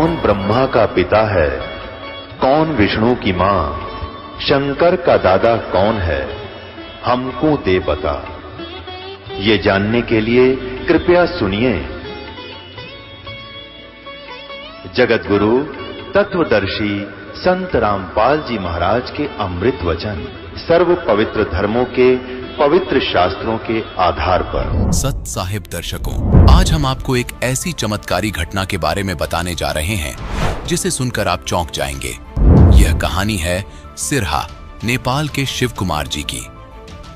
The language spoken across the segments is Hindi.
कौन ब्रह्मा का पिता है, कौन विष्णु की मां, शंकर का दादा कौन है, हमको दे बता। ये जानने के लिए कृपया सुनिए। जगत गुरु तत्वदर्शी संत रामपाल जी महाराज के अमृत वचन सर्व पवित्र धर्मों के पवित्र शास्त्रों के आधार पर। सत साहिब दर्शकों, आज हम आपको एक ऐसी चमत्कारी घटना के बारे में बताने जा रहे हैं जिसे सुनकर आप चौंक जाएंगे। यह कहानी है सिरहा, नेपाल के शिव कुमार जी की।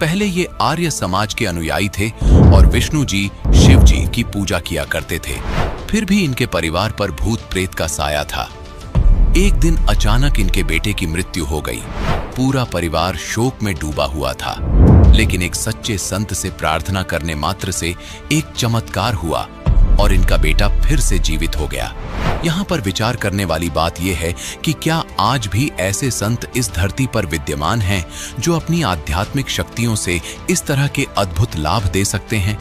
पहले ये आर्य समाज के अनुयायी थे और विष्णु जी, शिव जी की पूजा किया करते थे। फिर भी इनके परिवार पर भूत प्रेत का साया था। एक दिन अचानक इनके बेटे की मृत्यु हो गई। पूरा परिवार शोक में डूबा हुआ था, लेकिन एक सच्चे संत से प्रार्थना करने मात्र से एक चमत्कार हुआ और इनका बेटा फिर से जीवित हो गया। यहाँ पर विचार करने वाली बात यह है कि क्या आज भी ऐसे संत इस धरती पर विद्यमान हैं जो अपनी आध्यात्मिक शक्तियों से इस तरह के अद्भुत लाभ दे सकते हैं,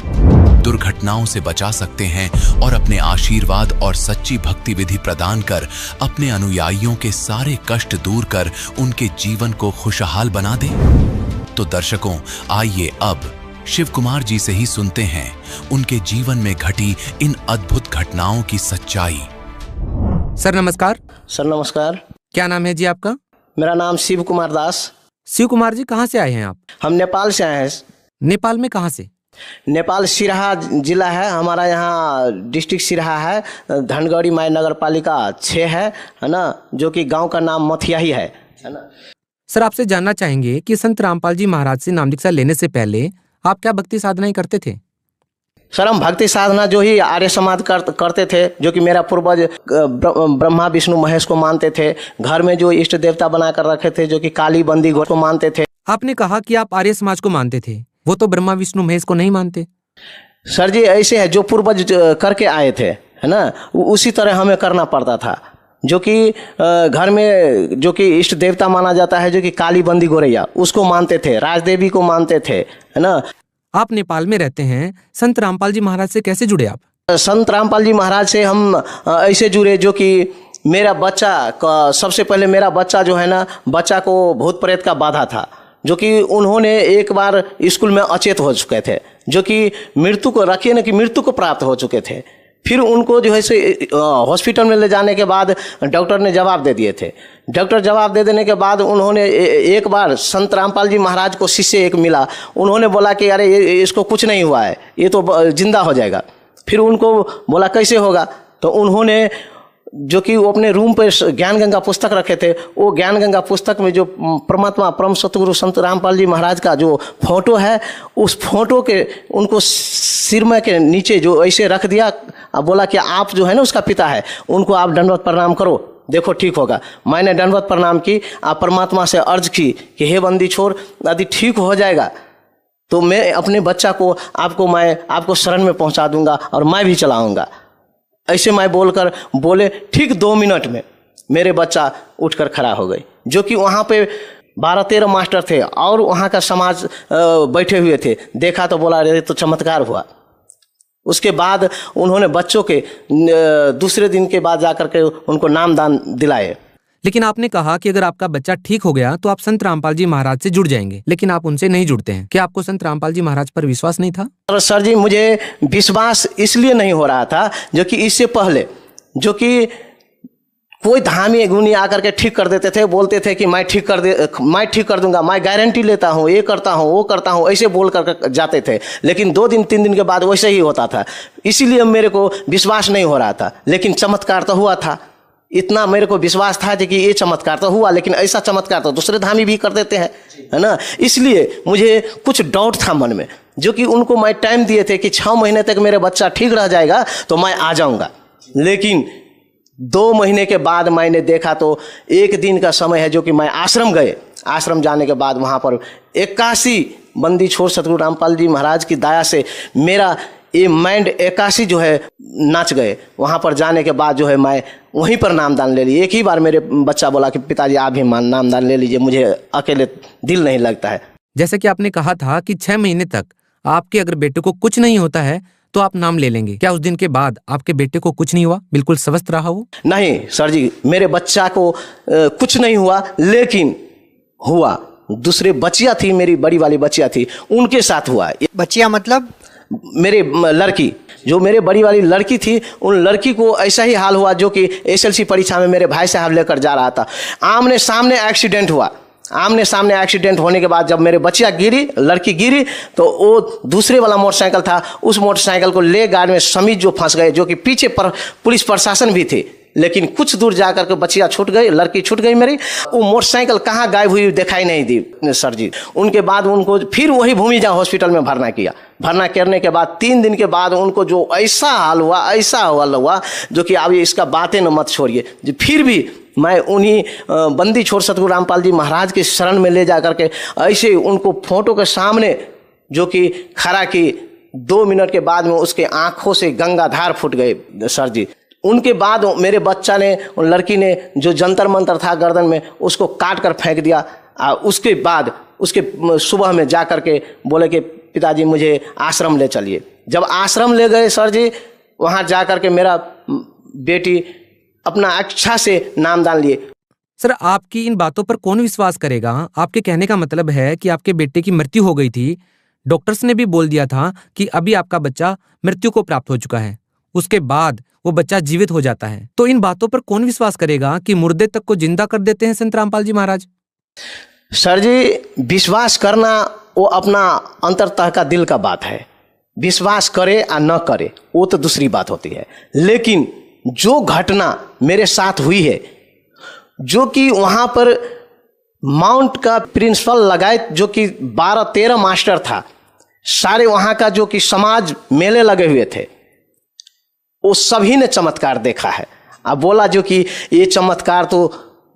दुर्घटनाओं से बचा सकते हैं और अपने आशीर्वाद और सच्ची भक्ति विधि प्रदान कर अपने अनुयायियों के सारे कष्ट दूर कर उनके जीवन को खुशहाल बना दे। तो दर्शकों, आइए अब शिव कुमार जी से ही सुनते हैं उनके जीवन में घटी इन अद्भुत घटनाओं की सच्चाई। सर नमस्कार। सर नमस्कार। क्या नाम है जी आपका? मेरा नाम शिव कुमार दास। शिव कुमार जी, कहाँ से आए हैं आप? हम नेपाल से आए हैं। नेपाल में कहाँ से? नेपाल सिरहा जिला है हमारा, यहाँ डिस्ट्रिक्ट सिरहा है, धनगढ़ी माई नगर पालिका 6 है ना, जो कि गांव का नाम मथिया ही है ना। सर आपसे जानना चाहेंगे कि संत रामपाल जी महाराज से नाम दीक्षा लेने से पहले आप क्या भक्ति साधनाएं करते थे? सर हम भक्ति साधना जो ही आर्य समाज करते थे, जो कि मेरा पूर्वज ब्रह्मा विष्णु महेश को मानते थे। घर में जो इष्ट देवता बनाकर रखे थे, जो कि काली बंदी घोष को मानते थे। आपने कहा कि आप आर्य समाज को मानते थे, वो तो ब्रह्मा विष्णु महेश को नहीं मानते। सर जी ऐसे है, जो पूर्वज करके आए थे है ना, उसी तरह हमें करना पड़ता था। जो कि घर में जो कि इष्ट देवता माना जाता है, जो कि काली बंदी गोरैया, उसको मानते थे, राजदेवी को मानते थे है ना। आप नेपाल में रहते हैं, संत रामपाल जी महाराज से कैसे जुड़े आप? संत रामपाल जी महाराज से हम ऐसे जुड़े, जो कि मेरा बच्चा सबसे पहले मेरा बच्चा जो है ना, बच्चा को भूत प्रेत का बाधा था, जो कि उन्होंने एक बार स्कूल में अचेत हो चुके थे, जो कि मृत्यु को रखिए ना कि मृत्यु को प्राप्त हो चुके थे। फिर उनको जो है से हॉस्पिटल में ले जाने के बाद डॉक्टर ने जवाब दे दिए थे। डॉक्टर जवाब दे देने के बाद उन्होंने एक बार संत रामपाल जी महाराज को शिष्य एक मिला, उन्होंने बोला कि अरे इसको कुछ नहीं हुआ है, ये तो जिंदा हो जाएगा। फिर उनको बोला कैसे होगा, तो उन्होंने जो कि वो अपने रूम पर ज्ञान गंगा पुस्तक रखे थे, वो ज्ञान गंगा पुस्तक में जो परमात्मा परम सतगुरु संत रामपाल जी महाराज का जो फोटो है, उस फोटो के उनको सिरमे के नीचे जो ऐसे रख दिया, बोला कि आप जो है ना उसका पिता है, उनको आप दंडवत प्रणाम करो, देखो ठीक होगा। मैंने दंडवत प्रणाम की, आप परमात्मा से अर्ज की कि हे बंदी छोड़, यदि ठीक हो जाएगा तो मैं अपने बच्चा को मैं आपको शरण में पहुंचा दूंगा और मैं भी चलाऊंगा। ऐसे मैं बोले ठीक 2 मिनट में मेरे बच्चा उठकर खड़ा हो गई। जो कि वहाँ पे 12-13 मास्टर थे और वहाँ का समाज बैठे हुए थे। देखा तो बोला अरे तो चमत्कार हुआ। उसके बाद उन्होंने बच्चों के दूसरे दिन के बाद जाकर के उनको नामदान दिलाए। लेकिन आपने कहा कि अगर आपका बच्चा ठीक हो गया तो आप संत रामपाल जी महाराज से जुड़ जाएंगे, लेकिन आप उनसे नहीं जुड़ते हैं। क्या आपको संत रामपाल जी महाराज पर विश्वास नहीं था? सर जी मुझे विश्वास इसलिए नहीं हो रहा था, जो कि इससे पहले जो कि कोई धामी गुनी आकर के ठीक कर देते थे, बोलते थे कि मैं ठीक कर दूंगा, मैं गारंटी लेता हूँ, ये करता हूँ वो करता हूँ, ऐसे बोल कर जाते थे। लेकिन 2 दिन 3 दिन के बाद वैसे ही होता था, इसीलिए मेरे को विश्वास नहीं हो रहा था। लेकिन चमत्कार तो हुआ था, इतना मेरे को विश्वास था कि ये चमत्कार तो हुआ, लेकिन ऐसा चमत्कार तो दूसरे धामी भी कर देते हैं है ना। इसलिए मुझे कुछ डाउट था मन में, जो कि उनको मैं टाइम दिए थे कि 6 महीने तक मेरे बच्चा ठीक रह जाएगा तो मैं आ जाऊंगा। लेकिन 2 महीने के बाद मैंने देखा तो 1 दिन का समय है, जो कि मैं आश्रम गए। आश्रम जाने के बाद वहाँ पर 81 बंदी छोड़ सतगुरु रामपाल जी महाराज की दया से मेरा ये माइंड 81 जो है नाच गए। वहाँ पर जाने के बाद जो है मैं वहीं पर नामदान ले लिए। एक ही बार मेरे बच्चा बोला कि पिताजी आप भी नामदान ले लीजिए, मुझे अकेले दिल नहीं लगता है। जैसे कि आपने कहा था कि 6 महीने तक आपके अगर बेटे को कुछ नहीं होता है तो आप नाम ले लेंगे। क्या उस दिन के बाद आपके बेटे को कुछ नहीं हुआ, बिल्कुल स्वस्थ रहा वो? नहीं सर जी, मेरे बच्चा को कुछ नहीं हुआ, लेकिन हुआ दूसरे बच्चियां थी, मेरी बड़ी वाली बच्चियां थी, उनके साथ हुआ। बच्चियां मतलब? मेरे लड़की, जो मेरे बड़ी वाली लड़की थी, उन लड़की को ऐसा ही हाल हुआ जो कि एसएलसी परीक्षा में मेरे भाई साहब लेकर जा रहा था। आमने सामने एक्सीडेंट हुआ। आमने सामने एक्सीडेंट होने के बाद जब मेरे बच्चियाँ गिरी, लड़की गिरी, तो वो दूसरे वाला मोटरसाइकिल था, उस मोटरसाइकिल को ले गाड़ी में समीज जो फंस गए, जो कि पीछे पर पुलिस प्रशासन भी थे, लेकिन कुछ दूर जाकर के बच्चियाँ छूट गई, लड़की छूट गई मेरी। वो मोटरसाइकिल कहाँ गायब हुई दिखाई नहीं दी सर जी। उनके बाद उनको फिर वही भूमिजा हॉस्पिटल में भरना किया। भरना करने के बाद 3 दिन के बाद उनको जो ऐसा हाल हुआ, ऐसा हाल हुआ जो कि अब इसका बातें न मत छोड़िए। फिर भी मैं उन्हीं बंदी छोड़ सतगुरु रामपाल जी महाराज के शरण में ले जा करके ऐसे उनको फोटो के सामने जो कि खड़ा की, 2 मिनट के बाद में उसके आंखों से गंगाधार फूट गए सर जी। उनके बाद मेरे बच्चा ने, लड़की ने जो जंतर मंतर था गर्दन में, उसको काट कर फेंक दिया। उसके बाद उसके सुबह में जा कर के बोले कि पिताजी मुझे आश्रम ले चलिए। जब आश्रम ले गए सर जी, वहाँ जा कर के मेरा बेटी अपना अच्छा से नामदान लिए। सर, आपकी इन बातों पर कौन विश्वास करेगा? आपके कहने का मतलब है कि आपके बेटे की मृत्यु हो गई थी, डॉक्टर्स ने भी बोल दिया था कि अभी आपका बच्चा मृत्यु को प्राप्त हो चुका है, उसके बाद वो बच्चा जीवित हो जाता है, तो इन बातों पर कौन विश्वास करेगा कि मुर्दे तक को जिंदा कर देते हैं संत रामपाल जी महाराज? सर जी, विश्वास करना वो अपना अंतरतः का दिल का बात है। विश्वास करे या न करे वो तो दूसरी बात होती है, लेकिन जो घटना मेरे साथ हुई है, जो कि वहाँ पर माउंट का प्रिंसिपल लगाए, जो कि 12-13 मास्टर था, सारे वहाँ का जो कि समाज मेले लगे हुए थे, वो सभी ने चमत्कार देखा है। अब बोला जो कि ये चमत्कार तो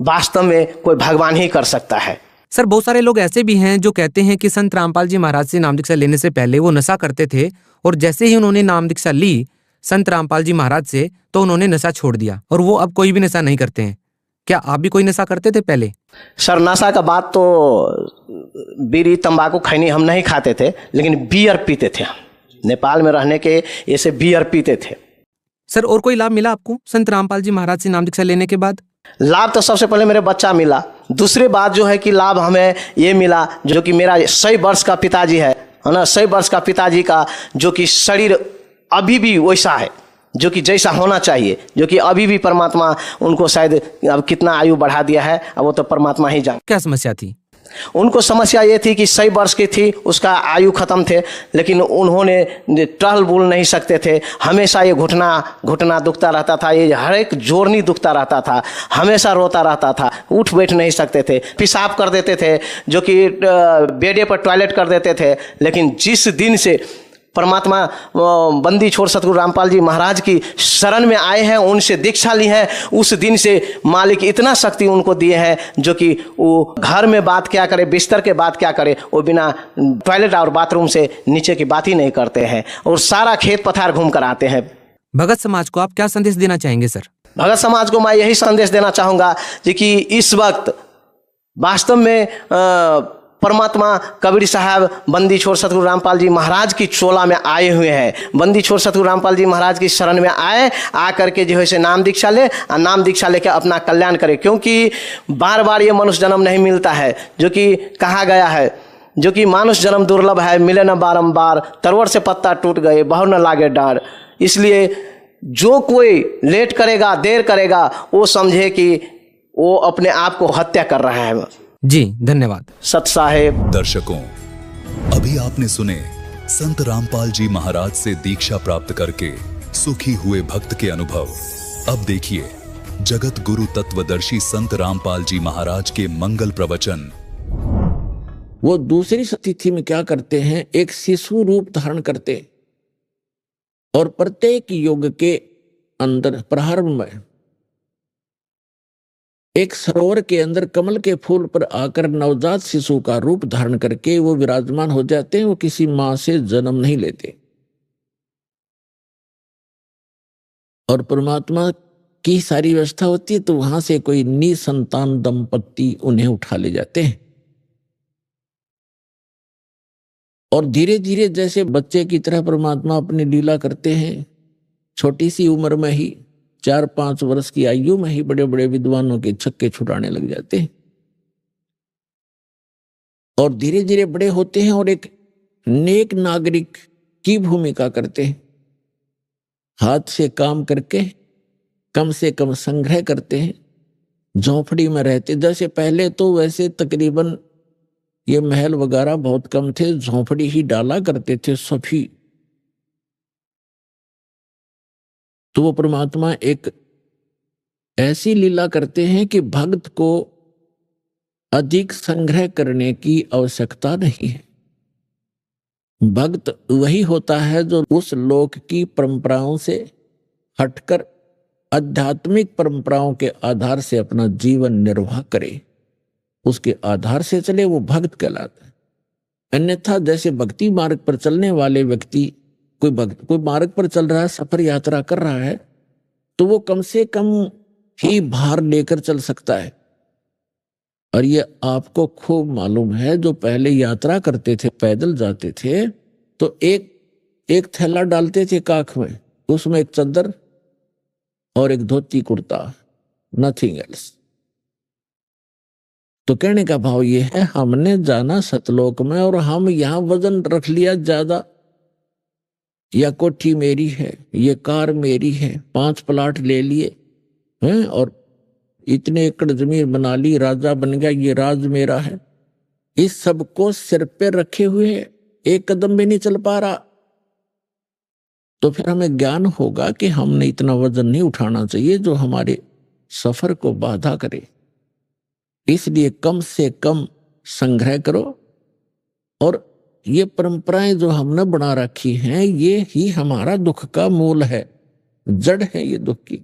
वास्तव में कोई भगवान ही कर सकता है। सर, बहुत सारे लोग ऐसे भी हैं जो कहते हैं कि संत रामपाल जी महाराज से नाम दीक्षा लेने से पहले वो नशा करते थे, और जैसे ही उन्होंने नाम दीक्षा ली संत रामपाल जी महाराज से, तो उन्होंने नशा छोड़ दिया और वो अब कोई भी नशा नहीं करते हैं। क्या आप भी कोई नशा करते थे पहले? सर, नशा का बात तो बीड़ी तंबाकू खैनी हम नहीं खाते थे, लेकिन बियर पीते थे। हम नेपाल में रहने के ऐसे बियर पीते थे। सर, और कोई लाभ मिला आपको संत रामपाल जी महाराज से नाम दीक्षा लेने के बाद? लाभ तो सबसे पहले मेरे बच्चा मिला। दूसरी बात जो है कि लाभ हमें ये मिला जो कि मेरा 100 वर्ष का पिताजी है ना, 100 वर्ष का पिताजी का जो कि शरीर अभी भी वैसा है जो कि जैसा होना चाहिए, जो कि अभी भी परमात्मा उनको शायद अब कितना आयु बढ़ा दिया है, अब वो तो परमात्मा ही जाने। क्या समस्या थी उनको? समस्या ये थी कि 100 वर्ष की थी, उसका आयु खत्म थे, लेकिन उन्होंने टहल बुल नहीं सकते थे। हमेशा ये घुटना दुखता रहता था, ये हर एक जोड़नी दुखता रहता था, हमेशा रोता रहता था, उठ बैठ नहीं सकते थे, पेशाब कर देते थे, जो कि बेडे पर टॉयलेट कर देते थे। लेकिन जिस दिन से परमात्मा बंदी छोड़ सतगुरु रामपाल जी महाराज की शरण में आए हैं, उनसे दीक्षा ली है, उस दिन से मालिक इतना शक्ति उनको दिए हैं जो कि वो घर में बात क्या करे, बिस्तर के बात क्या करे, वो बिना टॉयलेट और बाथरूम से नीचे की बात ही नहीं करते हैं, और सारा खेत पथार घूम कर आते हैं। भगत समाज को आप क्या संदेश देना चाहेंगे सर? भगत समाज को मैं यही संदेश देना चाहूँगा कि इस वक्त वास्तव में परमात्मा कबीर साहब बंदी छोड़ सतगुरु रामपाल जी महाराज की चोला में आए हुए हैं। बंदी छोड़ सतगुरु रामपाल जी महाराज की शरण में आ करके जो है से नाम दीक्षा ले, और नाम दीक्षा लेकर अपना कल्याण करे, क्योंकि बार बार ये मनुष्य जन्म नहीं मिलता है, जो कि कहा गया है, जो कि मानुष जन्म दुर्लभ है, मिले न बारंबार, तरवर से पत्ता टूट गए, बहु न लागे डार। इसलिए जो कोई लेट करेगा, देर करेगा, वो समझे कि वो अपने आप को हत्या कर रहा है। जी धन्यवाद सत साहेब। दर्शकों, अभी आपने सुने संत रामपाल जी महाराज से दीक्षा प्राप्त करके सुखी हुए भक्त के अनुभव। अब देखिए जगत गुरु तत्वदर्शी संत रामपाल जी महाराज के मंगल प्रवचन। वो दूसरी तिथि में क्या करते हैं, एक शिशु रूप धारण करते, और प्रत्येक युग के अंदर प्रारंभ में एक सरोवर के अंदर कमल के फूल पर आकर नवजात शिशु का रूप धारण करके वो विराजमान हो जाते हैं। वो किसी मां से जन्म नहीं लेते, और परमात्मा की सारी व्यवस्था होती है, तो वहां से कोई निसंतान दंपत्ति उन्हें उठा ले जाते हैं। और धीरे धीरे जैसे बच्चे की तरह परमात्मा अपनी लीला करते हैं, छोटी सी उम्र में ही 4-5 वर्ष की आयु में ही बड़े बड़े विद्वानों के छक्के छुड़ाने लग जाते हैं और धीरे धीरे बड़े होते हैं और एक नेक नागरिक की भूमिका करते हैं। हाथ से काम करके कम से कम संग्रह करते हैं, झोंपड़ी में रहते। जैसे पहले तो वैसे तकरीबन ये महल वगैरह बहुत कम थे, झोंपड़ी ही डाला करते थे सभी। तो वो परमात्मा एक ऐसी लीला करते हैं कि भक्त को अधिक संग्रह करने की आवश्यकता नहीं है। भक्त वही होता है जो उस लोक की परंपराओं से हटकर आध्यात्मिक परंपराओं के आधार से अपना जीवन निर्वाह करे, उसके आधार से चले, वो भक्त कहलाता है। अन्यथा जैसे भक्ति मार्ग पर चलने वाले व्यक्ति, कोई मार्ग पर चल रहा है, सफर यात्रा कर रहा है, तो वो कम से कम ही भार लेकर चल सकता है। और ये आपको खूब मालूम है, जो पहले यात्रा करते थे, पैदल जाते थे, तो एक थैला डालते थे काख में, उसमें एक चद्दर और एक धोती कुर्ता, नथिंग एल्स। तो कहने का भाव ये है, हमने जाना सतलोक में और हम यहां वजन रख लिया ज्यादा, या कोठी मेरी है, ये कार मेरी है, 5 प्लाट ले लिए हैं और इतने एकड़ जमीन बना ली, राजा बन गया, ये राज मेरा है। इस सब को सिर पे रखे हुए एक कदम भी नहीं चल पा रहा, तो फिर हमें ज्ञान होगा कि हमने इतना वजन नहीं उठाना चाहिए जो हमारे सफर को बाधा करे। इसलिए कम से कम संग्रह करो। और ये परंपराएं जो हमने बना रखी हैं, ये ही हमारा दुख का मूल है, जड़ है ये दुख की।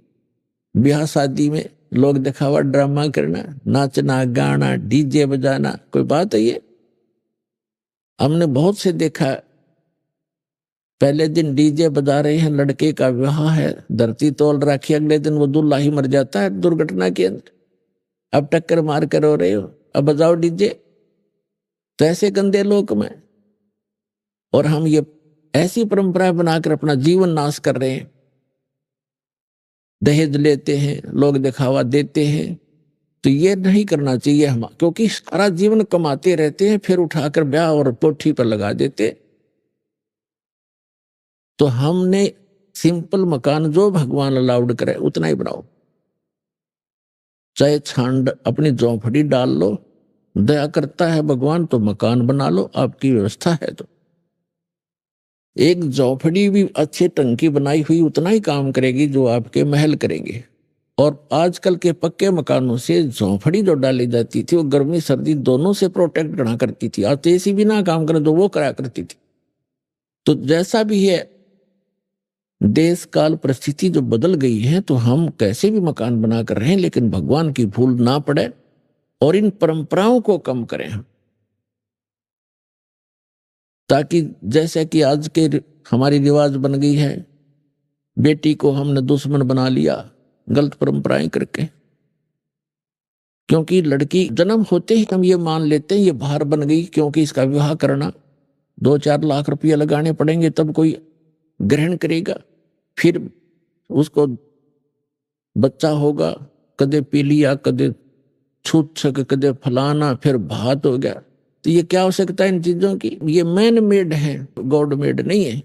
ब्याह शादी में लोग दिखावा ड्रामा करना, नाचना गाना, डीजे बजाना, कोई बात है ये? हमने बहुत से देखा, पहले दिन डीजे बजा रहे हैं, लड़के का विवाह है, धरती तोल रखी, अगले दिन वो दूल्हा ही मर जाता है दुर्घटना के अंदर। अब टक्कर मार कर रो रहे हो, अब बजाओ डीजे। तो ऐसे गंदे लोक में और हम ये ऐसी परंपराएं बनाकर अपना जीवन नाश कर रहे हैं। दहेज लेते हैं, लोग दिखावा देते हैं, तो ये नहीं करना चाहिए हम, क्योंकि सारा जीवन कमाते रहते हैं, फिर उठाकर ब्याह और कोठी पर लगा देते। तो हमने सिंपल मकान जो भगवान अलाउड करे उतना ही बनाओ, चाहे छांड अपनी झोंपड़ी डाल लो, दया करता है भगवान तो मकान बना लो, आपकी व्यवस्था है तो। एक झोंपड़ी भी अच्छे ढंग की बनाई हुई उतना ही काम करेगी जो आपके महल करेंगे। और आजकल के पक्के मकानों से झोंपड़ी जो डाली जाती थी वो गर्मी सर्दी दोनों से प्रोटेक्ट करना करती थी। आज ऐसी भी ना काम करे तो वो करा करती थी। तो जैसा भी है, देश काल परिस्थिति जो बदल गई है, तो हम कैसे भी मकान बना कर रहे हैं, लेकिन भगवान की भूल ना पड़े और इन परंपराओं को कम करें हम। ताकि जैसे कि आज के हमारी रिवाज बन गई है, बेटी को हमने दुश्मन बना लिया गलत परंपराएं करके। क्योंकि लड़की जन्म होते ही हम ये मान लेते हैं ये भार बन गई, क्योंकि इसका विवाह करना 2-4 लाख रुपया लगाने पड़ेंगे तब कोई ग्रहण करेगा, फिर उसको बच्चा होगा, कदे पीलिया, कदे छूत छक, कदे फलाना, फिर भात हो गया। तो ये क्या आवश्यकता है इन चीजों की? ये मैन मेड है, गॉड मेड नहीं है।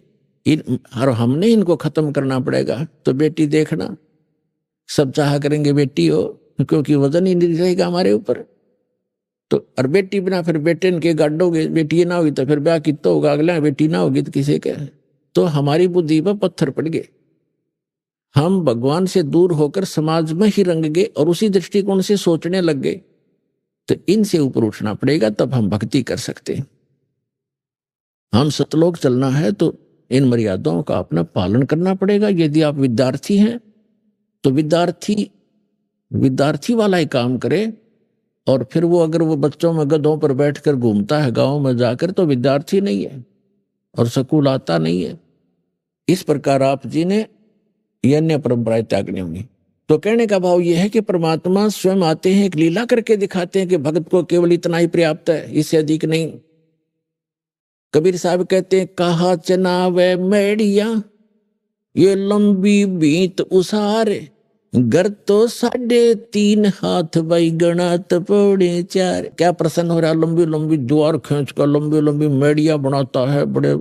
और हमने इनको खत्म करना पड़ेगा। तो बेटी देखना, सब चाह करेंगे बेटी हो, क्योंकि वजन ही नहीं रहेगा हमारे ऊपर। तो और बेटी बिना फिर बेटे के गाडोगे, बेटी ना होगी तो फिर ब्याह कितना होगा, अगला बेटी ना होगी तो किसे क्या? तो हमारी बुद्धि पर पत्थर पड़ गए, हम भगवान से दूर होकर समाज में ही रंग गए और उसी दृष्टिकोण से सोचने लग गए। तो इनसे ऊपर उठना पड़ेगा, तब हम भक्ति कर सकते हैं। हम सतलोक चलना है तो इन मर्यादाओं का अपना पालन करना पड़ेगा। यदि आप विद्यार्थी हैं तो विद्यार्थी वाला ही काम करे, और फिर वो अगर वो बच्चों में गधों पर बैठकर घूमता है गांव में जाकर, तो विद्यार्थी नहीं है और स्कूल आता नहीं है। इस प्रकार आप जी ने ये अन्य परंपराएं त्यागनी होंगी। तो कहने का भाव यह है कि परमात्मा स्वयं आते हैं, एक लीला करके दिखाते हैं कि भक्त को केवल इतना ही पर्याप्त है, इससे अधिक नहीं। कबीर साहब कहते हैं, कहा चनावे मेड़िया ये लंबी बीत उसारे, घर तो 3.5 हाथ भाई गणात पौड़े 4। क्या प्रसन्न हो रहा, लंबी लंबी द्वार खींच कर लंबी लंबी मेड़िया बनाता है, बड़े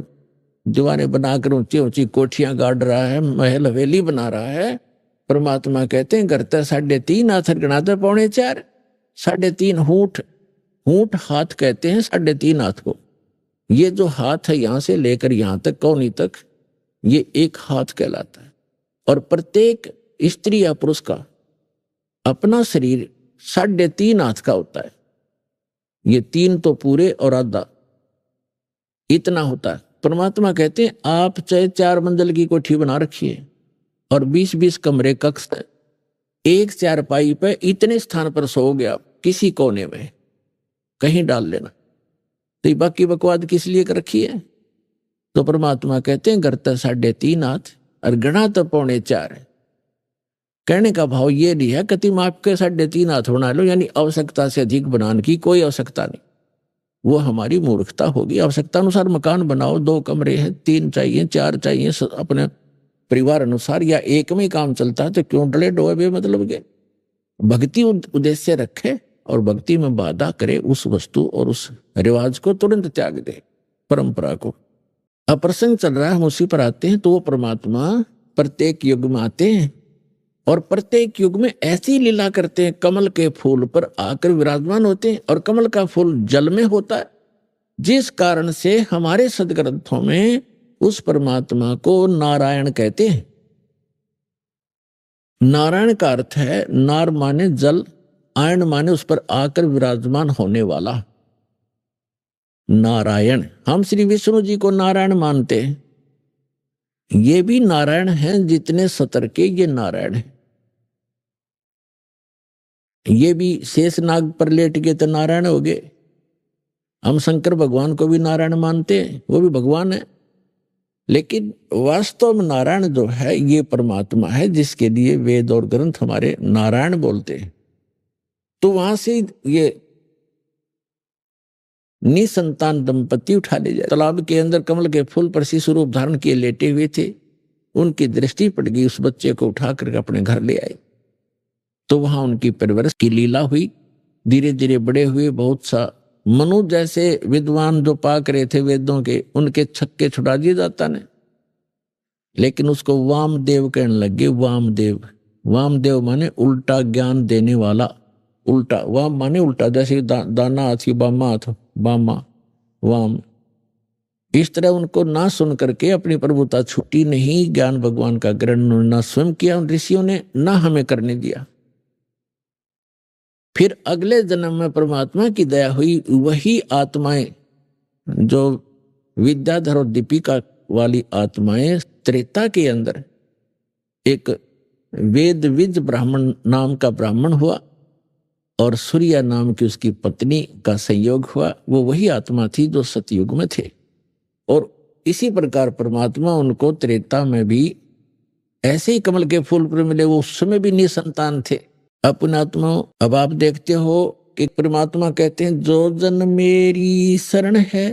दीवारें बनाकर ऊंची ऊंची कोठियां गाड़ रहा है, महल हवेली बना रहा है। परमात्मा कहते हैं, घर तो 3.5 हाथ गणाते पौड़े 4। 3.5 हूठ, हूठ हाथ कहते हैं 3.5 हाथ को। ये जो हाथ है यहां से लेकर यहां तक कौनी तक, ये एक हाथ कहलाता है। और प्रत्येक स्त्री या पुरुष का अपना शरीर 3.5 हाथ का होता है। ये 3 तो पूरे और आधा इतना होता है। परमात्मा कहते हैं, आप चाहे 4 मंजिल की कोठी बना रखिए और 20-20 कमरे कक्ष है, एक चारपाई पे इतने स्थान पर सो गया, किसी कोने में कहीं डाल लेना, तो बाकी बकवाद किस लिए कर रखी है? तो परमात्मा कहते हैं, घर तो 3.5 हाथ और गणा तो 3.25 है। कहने का भाव ये नहीं है कि तुम आपके 3.5 हाथ बना लो, यानी आवश्यकता से अधिक बनाने की कोई आवश्यकता नहीं, वो हमारी मूर्खता होगी। आवश्यकता अनुसार मकान बनाओ, 2 कमरे हैं, 3 चाहिए, 4 चाहिए, अपने परिवार अनुसार, या एक में ही काम चलता है तो क्यों डले डोए बेमतलब के। भक्ति उद्देश्य रखे और भक्ति में बाधा करे, उस वस्तु और उस रिवाज को तुरंत त्याग दे, परंपरा को। अब प्रसंग चल रहा है, हम उसी पर आते हैं। तो वो परमात्मा प्रत्येक युग में आते हैं और प्रत्येक युग में ऐसी लीला करते हैं, कमल के फूल पर आकर विराजमान होते हैं। और कमल का फूल जल में होता है, जिस कारण से हमारे सदग्रंथों में उस परमात्मा को नारायण कहते हैं। नारायण का अर्थ है, नार माने जल, आयन माने उस पर आकर विराजमान होने वाला। नारायण, हम श्री विष्णु जी को नारायण मानते हैं, ये भी नारायण हैं, जितने सतर के ये नारायण हैं। ये भी शेष नाग पर लेट के तो नारायण हो गए। हम शंकर भगवान को भी नारायण मानते हैं, वो भी भगवान है, लेकिन वास्तव में नारायण जो है ये परमात्मा है, जिसके लिए वेद और ग्रंथ हमारे नारायण बोलते हैं। तो वहां से ये निसंतान दंपति उठा ले जाए। तालाब के अंदर कमल के फूल पर शिशु रूप धारण किए लेटे हुए थे, उनकी दृष्टि पड़ गई, उस बच्चे को उठाकर अपने घर ले आए। तो वहां उनकी परवरिश की लीला हुई, धीरे धीरे बड़े हुए। बहुत सा मनु जैसे विद्वान जो पाक रहे थे वेदों के, उनके छक्के छुड़ा दिए जाता ने, लेकिन उसको वामदेव कहने लगे। वामदेव, वामदेव माने उल्टा ज्ञान देने वाला। उल्टा, वाम माने उल्टा, जैसे दाना हाथी बामा हाथ, बामा वाम। इस तरह उनको ना सुन करके अपनी प्रभुता छूटी नहीं। ज्ञान भगवान का ग्रहण ना स्वयं किया उन ऋषियों ने, ना हमें करने दिया। फिर अगले जन्म में परमात्मा की दया हुई, वही आत्माएं जो विद्याधर और दीपिका वाली आत्माएं त्रेता के अंदर एक वेदविज ब्राह्मण नाम का ब्राह्मण हुआ और सूर्या नाम की उसकी पत्नी का संयोग हुआ। वो वही आत्मा थी जो सतयुग में थे। और इसी प्रकार परमात्मा उनको त्रेता में भी ऐसे ही कमल के फूल पर मिले। वो उस समय भी निसंतान थे। अपने आत्मा, अब आप देखते हो कि परमात्मा कहते हैं, जो जन मेरी शरण है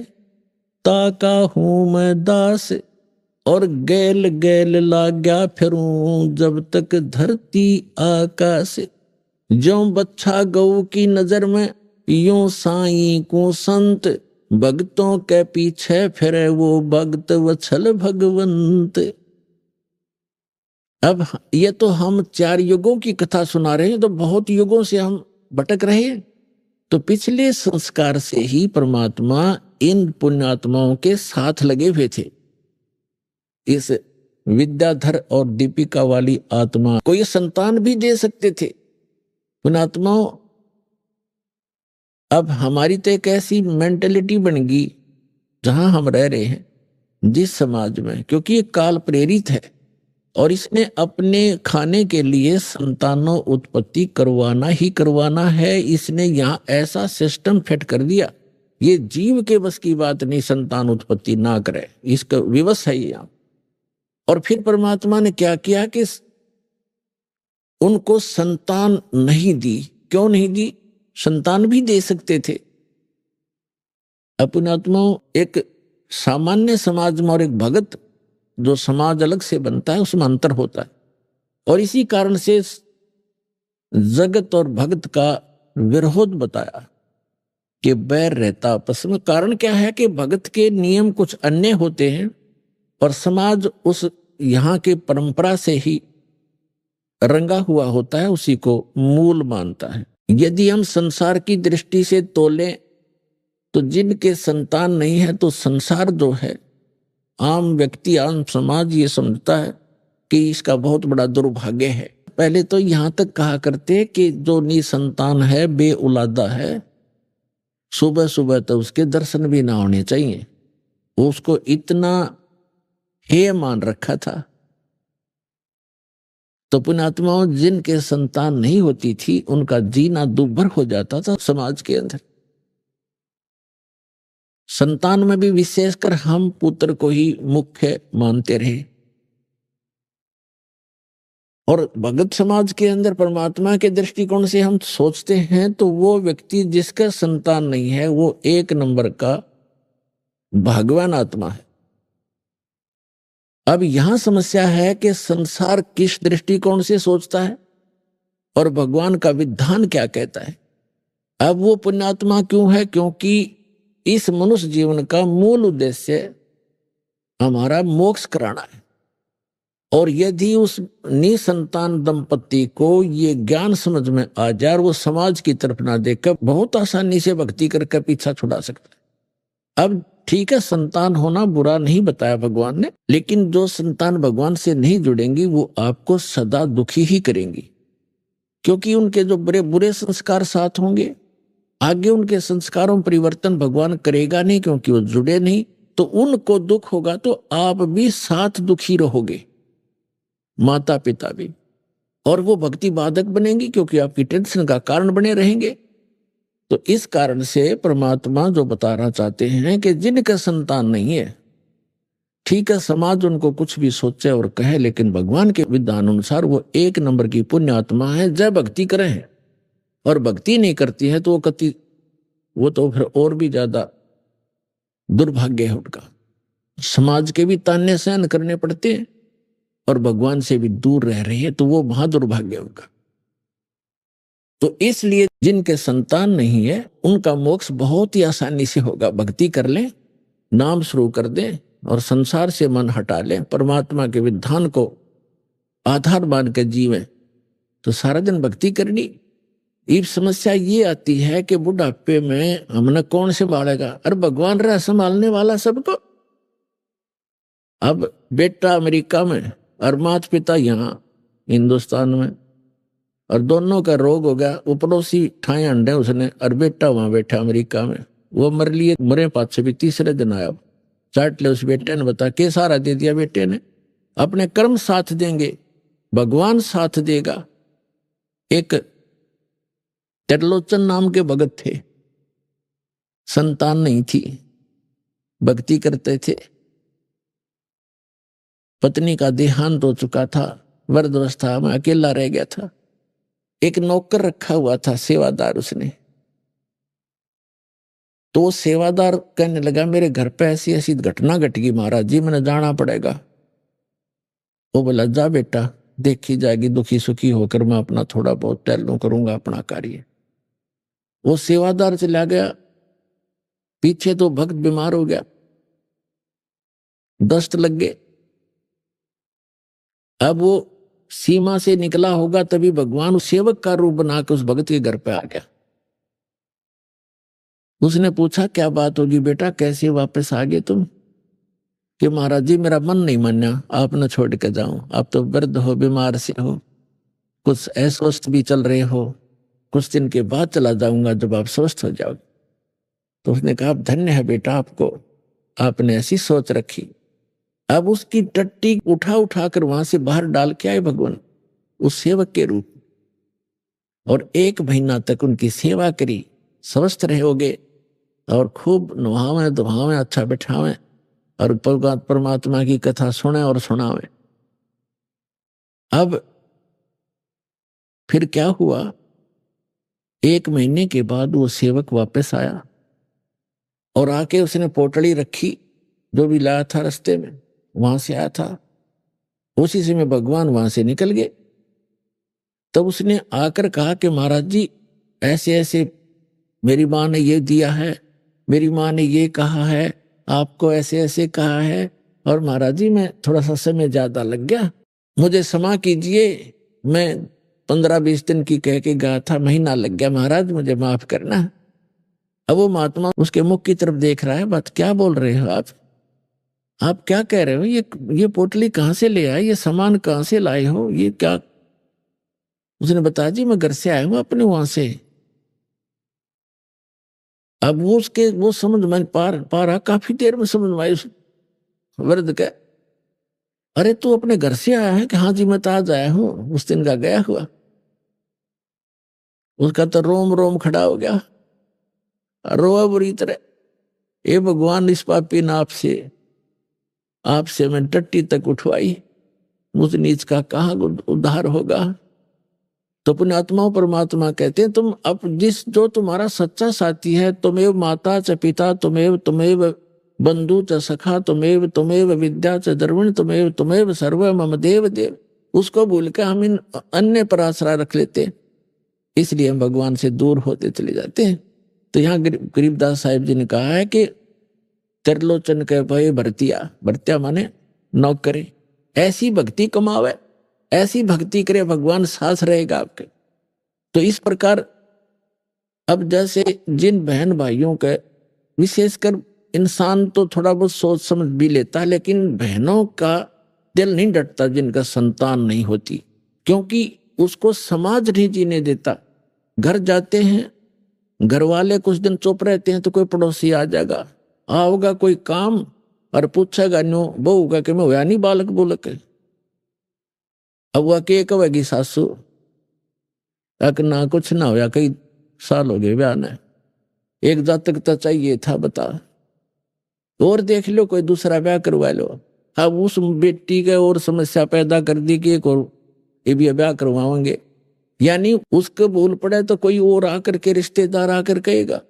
ताका हूं मैं दास, और गैल गैल लाग्या फिरूं जब तक धरती आकाश। जो बच्छा गऊ की नजर में यूं साईं को संत, भक्तों के पीछे फिरे वो भक्त वत्सल भगवंत। अब ये तो हम 4 युगों की कथा सुना रहे हैं, तो बहुत युगों से हम भटक रहे हैं। तो पिछले संस्कार से ही परमात्मा इन पुण्यात्माओं के साथ लगे हुए थे। इस विद्याधर और दीपिका वाली आत्मा को ये संतान भी दे सकते थे पुण्यात्माओं। अब हमारी तो एक ऐसी मेंटेलिटी बन गई जहां हम रह रहे हैं, जिस समाज में, क्योंकि ये काल प्रेरित है और इसने अपने खाने के लिए संतानों उत्पत्ति करवाना ही करवाना है। इसने यहाँ ऐसा सिस्टम फिट कर दिया, ये जीव के बस की बात नहीं संतान उत्पत्ति ना करे, इसका विवश है यहाँ। और फिर परमात्मा ने क्या किया कि उनको संतान नहीं दी। क्यों नहीं दी? संतान भी दे सकते थे। अपनात्माओं, एक सामान्य समाज में और एक भगत जो समाज अलग से बनता है उसमें अंतर होता है। और इसी कारण से जगत और भगत का विरोध बताया कि बैर रहता आपस में। कारण क्या है कि भगत के नियम कुछ अन्य होते हैं और समाज उस यहाँ के परंपरा से ही रंगा हुआ होता है, उसी को मूल मानता है। यदि हम संसार की दृष्टि से तोलें तो जिनके संतान नहीं है तो संसार जो है, आम व्यक्ति, आम समाज ये समझता है कि इसका बहुत बड़ा दुर्भाग्य है। पहले तो यहां तक कहा करते कि जो निसंतान है, बे औलादा है, सुबह सुबह तो उसके दर्शन भी ना होने चाहिए। उसको इतना हेय मान रखा था। तो पुण्यात्माओं, जिनके संतान नहीं होती थी उनका जीना दुर्भर हो जाता था समाज के अंदर। संतान में भी विशेषकर हम पुत्र को ही मुख्य मानते रहे। और भगत समाज के अंदर परमात्मा के दृष्टिकोण से हम सोचते हैं तो वो व्यक्ति जिसका संतान नहीं है वो एक नंबर का भगवान आत्मा है। अब यहां समस्या है कि संसार किस दृष्टिकोण से सोचता है और भगवान का विधान क्या कहता है। अब वो पुण्यात्मा क्यों है? क्योंकि इस मनुष्य जीवन का मूल उद्देश्य हमारा मोक्ष कराना है। और यदि उस निसंतान दंपति को ये ज्ञान समझ में आ जाए और वो समाज की तरफ ना देखकर बहुत आसानी से भक्ति करके पीछा छुड़ा सकता है। अब ठीक है, संतान होना बुरा नहीं बताया भगवान ने, लेकिन जो संतान भगवान से नहीं जुड़ेंगी वो आपको सदा दुखी ही करेंगी, क्योंकि उनके जो बड़े बुरे संस्कार साथ होंगे। आगे उनके संस्कारों में परिवर्तन भगवान करेगा नहीं, क्योंकि वो जुड़े नहीं। तो उनको दुख होगा तो आप भी साथ दुखी रहोगे, माता पिता भी, और वो भक्ति बाधक बनेंगी क्योंकि आपकी टेंशन का कारण बने रहेंगे। तो इस कारण से परमात्मा जो बताना चाहते हैं कि जिनका संतान नहीं है, ठीक है, समाज उनको कुछ भी सोचे और कहे, लेकिन भगवान के विधान अनुसार वो एक नंबर की पुण्य आत्मा है। जब भक्ति करें हैं और भक्ति नहीं करती है तो वो तो फिर और भी ज्यादा दुर्भाग्य है उनका। समाज के भी ताने सहन करने पड़ते हैं और भगवान से भी दूर रह रही है, तो वो महादुर्भाग्य उनका। तो इसलिए जिनके संतान नहीं है उनका मोक्ष बहुत ही आसानी से होगा। भक्ति कर लें, नाम शुरू कर दें और संसार से मन हटा लें, परमात्मा के विधान को आधार मान के जीवें, तो सारा दिन भक्ति करनी। इब समस्या ये आती है कि बुढ़ापे में हमने कौन संभालेगा? अरे भगवान रहा संभालने वाला सबको। अब बेटा अमेरिका में और माता पिता यहाँ हिंदुस्तान में, और दोनों का रोग हो गया। वो पड़ोसी ठाए अंडे उसने, और बेटा वहां बैठा अमेरिका में, वो मर लिए, मरे पास से भी तीसरे दिन आया, चाट ले उस बेटे ने। बता के सहारा दे दिया बेटे ने। अपने कर्म साथ देंगे, भगवान साथ देगा। एक त्रिलोचन नाम के भगत थे, संतान नहीं थी, भक्ति करते थे। पत्नी का देहांत हो चुका था, वृद्धावस्था में अकेला रह गया था। एक नौकर रखा हुआ था, सेवादार उसने। तो सेवादार कहने लगा मेरे घर पे ऐसी ऐसी घटना घट गई महाराज जी, मैंने जाना पड़ेगा। वो बोला जा बेटा, देखी जाएगी, दुखी सुखी होकर मैं अपना थोड़ा बहुत टहलूं करूंगा अपना कार्य। वो सेवादार चला गया, पीछे तो भक्त बीमार हो गया, दस्त लग गए। अब वो सीमा से निकला होगा तभी भगवान उस सेवक का रूप बनाकर उस भगत के घर पे आ गया। उसने पूछा क्या बात होगी बेटा, कैसे वापस आ गए तुम? कि महाराज जी मेरा मन नहीं मान्या, आप न छोड़ के जाऊं, आप तो वृद्ध हो, बीमार से हो, कुछ अस्वस्थ भी चल रहे हो, कुछ दिन के बाद चला जाऊंगा जब आप स्वस्थ हो जाओगे। तो उसने कहा धन्य है बेटा आपको, आपने ऐसी सोच रखी। अब उसकी टट्टी उठा उठा कर वहां से बाहर डाल के आए भगवान उस सेवक के रूप, और 1 महीना तक उनकी सेवा करी। स्वस्थ रहोगे और खूब नुहावे दुहावे, अच्छा बैठावे और परमात्मा की कथा सुने और सुनावे। अब फिर क्या हुआ, 1 महीने के बाद वो सेवक वापस आया और आके उसने पोटली रखी, जो भी लाया था रास्ते में, वहां से आया था। उसी समय भगवान वहां से निकल गए। तब उसने आकर कहा कि महाराज जी ऐसे ऐसे मेरी माँ ने ये दिया है, मेरी माँ ने ये कहा है, आपको ऐसे ऐसे कहा है, और महाराज जी मैं थोड़ा सा समय ज्यादा लग गया, मुझे क्षमा कीजिए, मैं 15-20 दिन की कह के गया था, महीना लग गया महाराज, मुझे माफ करना। अब वो महात्मा उसके मुख की तरफ देख रहा है, बात क्या बोल रहे हो आप क्या कह रहे हो, ये पोटली कहाँ से ले आए, ये सामान कहाँ से लाए हो, ये क्या? उसने बताया जी मैं घर से आया हूं अपने वहां से। अब वो समझ में पा रहा, काफी देर में समझ में आई उस वृद्ध का, अरे तू अपने घर से आया है? कि हाँ जी मैं तो आज आया हूं, उस दिन का गया हुआ। उसका तो रोम रोम खड़ा हो गया, रोआ बुरी तरह। ए भगवान, इस पापी ने आपसे मैं टट्टी तक उठवाई, मुझ नीच का कहाँ उद्धार होगा। तो पुण्यात्माओं परमात्मा कहते हैं तुम अब जो तुम्हारा सच्चा साथी है, तुमेव माता च पिता, तुमेव बंधु च सखा, तुमेव विद्या च द्रविण, तुमेव सर्व मम देव देव, उसको भूल के हम इन अन्य पर आसरा रख लेते, इसलिए हम भगवान से दूर होते चले जाते हैं। तो यहाँ गरीबदास साहिब जी ने कहा है कि त्रिलोचन के भय भरतिया माने नौकरे, ऐसी भक्ति कमावे, ऐसी भक्ति करे, भगवान साथ रहेगा आपके। तो इस प्रकार अब जैसे जिन बहन भाइयों के, विशेषकर इंसान तो थोड़ा बहुत सोच समझ भी लेता है, लेकिन बहनों का दिल नहीं डटता जिनका संतान नहीं होती, क्योंकि उसको समाज नहीं जीने देता। घर जाते हैं, घर वाले कुछ दिन चुप रहते हैं तो कोई पड़ोसी आ जाएगा, आओगा कोई काम और पूछेगा न्यो बहू का कि मैं होया नहीं बालक बोलक। अब वह के कहेगी सासू अक ना कुछ ना होया, कई साल हो गए ब्याह ने, एक जातक तो चाहिए था बता, और देख लो कोई दूसरा ब्याह करवा लो। अब उस बेटी के और समस्या पैदा कर दी कि एक और ये भी ब्याह करवाएंगे, यानी उसको भूल पड़े तो कोई और आकर के रिश्तेदार आकर कहेगा।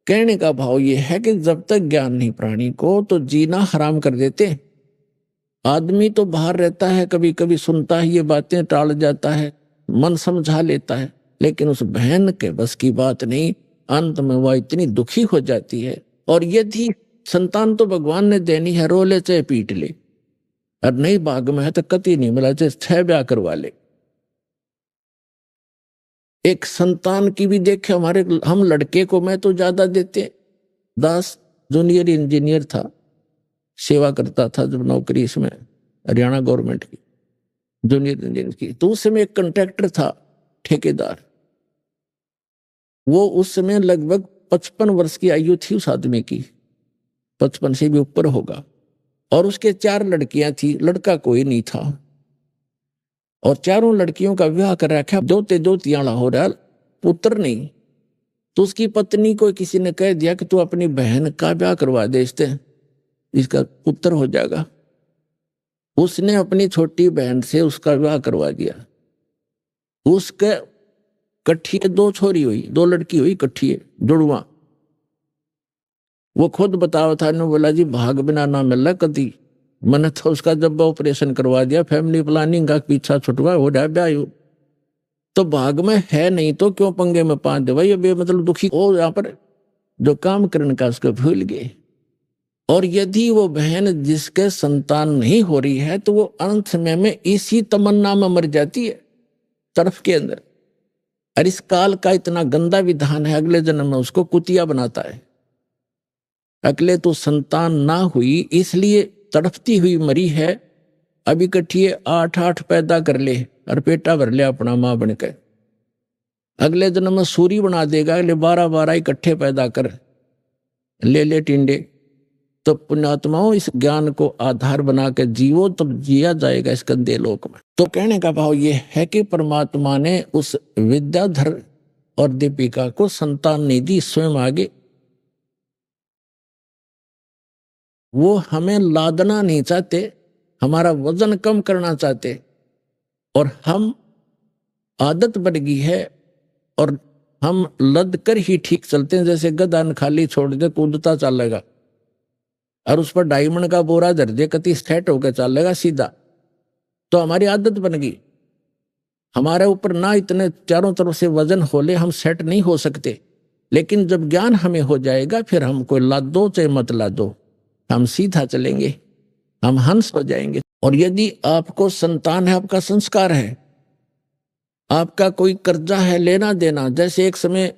कहने का भाव ये है कि जब तक ज्ञान नहीं प्राणी को तो जीना हराम कर देते। आदमी तो बाहर रहता है, कभी कभी सुनता है ये बातें, टाल जाता है, मन समझा लेता है, लेकिन उस बहन के बस की बात नहीं, अंत में वह इतनी दुखी हो जाती है। और यदि संतान तो भगवान ने देनी है, रो ले चाहे पीट ले, और नहीं भाग में है तो कति नहीं मिला, चाहे 6 ब्याह करवा ले। एक संतान की भी देखे हम लड़के को मैं तो ज्यादा देते। दास जूनियर इंजीनियर था, सेवा करता था जब नौकरी इसमें हरियाणा गवर्नमेंट की जूनियर इंजीनियर की, तो उस समय एक कॉन्ट्रैक्टर था ठेकेदार, वो उस समय लगभग 55 वर्ष की आयु थी उस आदमी की, 55 से भी ऊपर होगा, और उसके 4 लड़कियां थी, लड़का कोई नहीं था, और चारों लड़कियों का विवाह कर रखा, दो तियाला हो रहा, पुत्र नहीं। तो उसकी पत्नी को किसी ने कह दिया कि तू अपनी बहन का ब्याह करवा दे, इसका पुत्र हो जाएगा। उसने अपनी छोटी बहन से उसका विवाह करवा दिया। उसके कट्ठिए 2 छोरी हुई, 2 लड़की हुई कट्ठिए जुड़वा। वो खुद बतावा था, ने बोला जी भाग बिना ना मिल रहा कदी, मैंने तो उसका जब ऑपरेशन करवा दिया, फैमिली प्लानिंग का पीछा छुटवा हो रहा ब्याह, तो भाग में है नहीं तो क्यों पंगे में पांच दे भाई, ये मतलब दुखी हो, यहाँ पर जो काम करने का उसको भूल गए। और यदि वो बहन जिसके संतान नहीं हो रही है तो वो अंत समय में इसी तमन्ना में मर जाती है तरफ के अंदर। और इस काल का इतना गंदा विधान है, अगले जन्म में उसको कुतिया बनाता है। अगले तो संतान ना हुई इसलिए तड़पती हुई मरी है, अब इकट्ठिए 8 पैदा कर ले और पेटा भर ले अपना मां बनकर। अगले जन्म में सूरी बना देगा, अगले 12 इकट्ठे पैदा कर ले टिंडे। तो पुण्यात्माओं इस ज्ञान को आधार बना के जीवो तब जिया जाएगा इस गंदे लोक में। तो कहने का भाव ये है कि परमात्मा ने उस विद्याधर और दीपिका को संतान नहीं दी, स्वयं आगे वो हमें लादना नहीं चाहते, हमारा वजन कम करना चाहते, और हम आदत बढ़ गई है और हम लद कर ही ठीक चलते हैं। जैसे गधा खाली छोड़ दे कूदता चलेगा, और उस पर डायमंड का बोरा धर दे, कति सेट होकर चलेगा सीधा, तो हमारी आदत बन गई। हमारे ऊपर ना इतने चारों तरफ से वजन होले, हम सेट नहीं हो सकते। लेकिन जब ज्ञान हमें हो जाएगा, फिर हम कोई लाद दो चाहे मत लाद दो, हम सीधा चलेंगे, हम हंस हो जाएंगे। और यदि आपको संतान है, आपका संस्कार है, आपका कोई कर्जा है, लेना देना, जैसे एक समय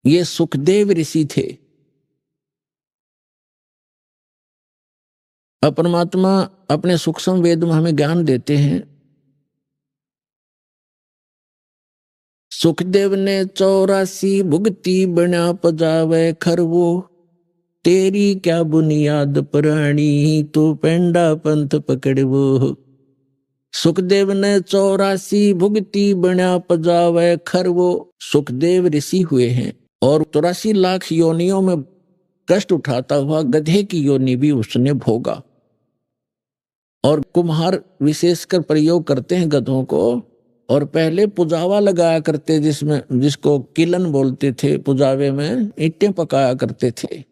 ये सुखदेव ऋषि थे, परमात्मा अपने सूक्ष्म वेद में हमें ज्ञान देते हैं। सुखदेव ने 84 भुगती बना पजावे खरवो, तेरी क्या बुनियाद पुरानी, तू पेंडा पंथ पकड़वो। सुखदेव ने 84 भुगती बना पजावे खरवो। सुखदेव ऋषि हुए हैं और 84 लाख योनियों में कष्ट उठाता हुआ गधे की योनि भी उसने भोगा। और कुम्हार विशेषकर प्रयोग करते हैं गधों को, और पहले पुजावा लगाया करते, जिसको किलन बोलते थे, पुजावे में ईंटें पकाया करते थे।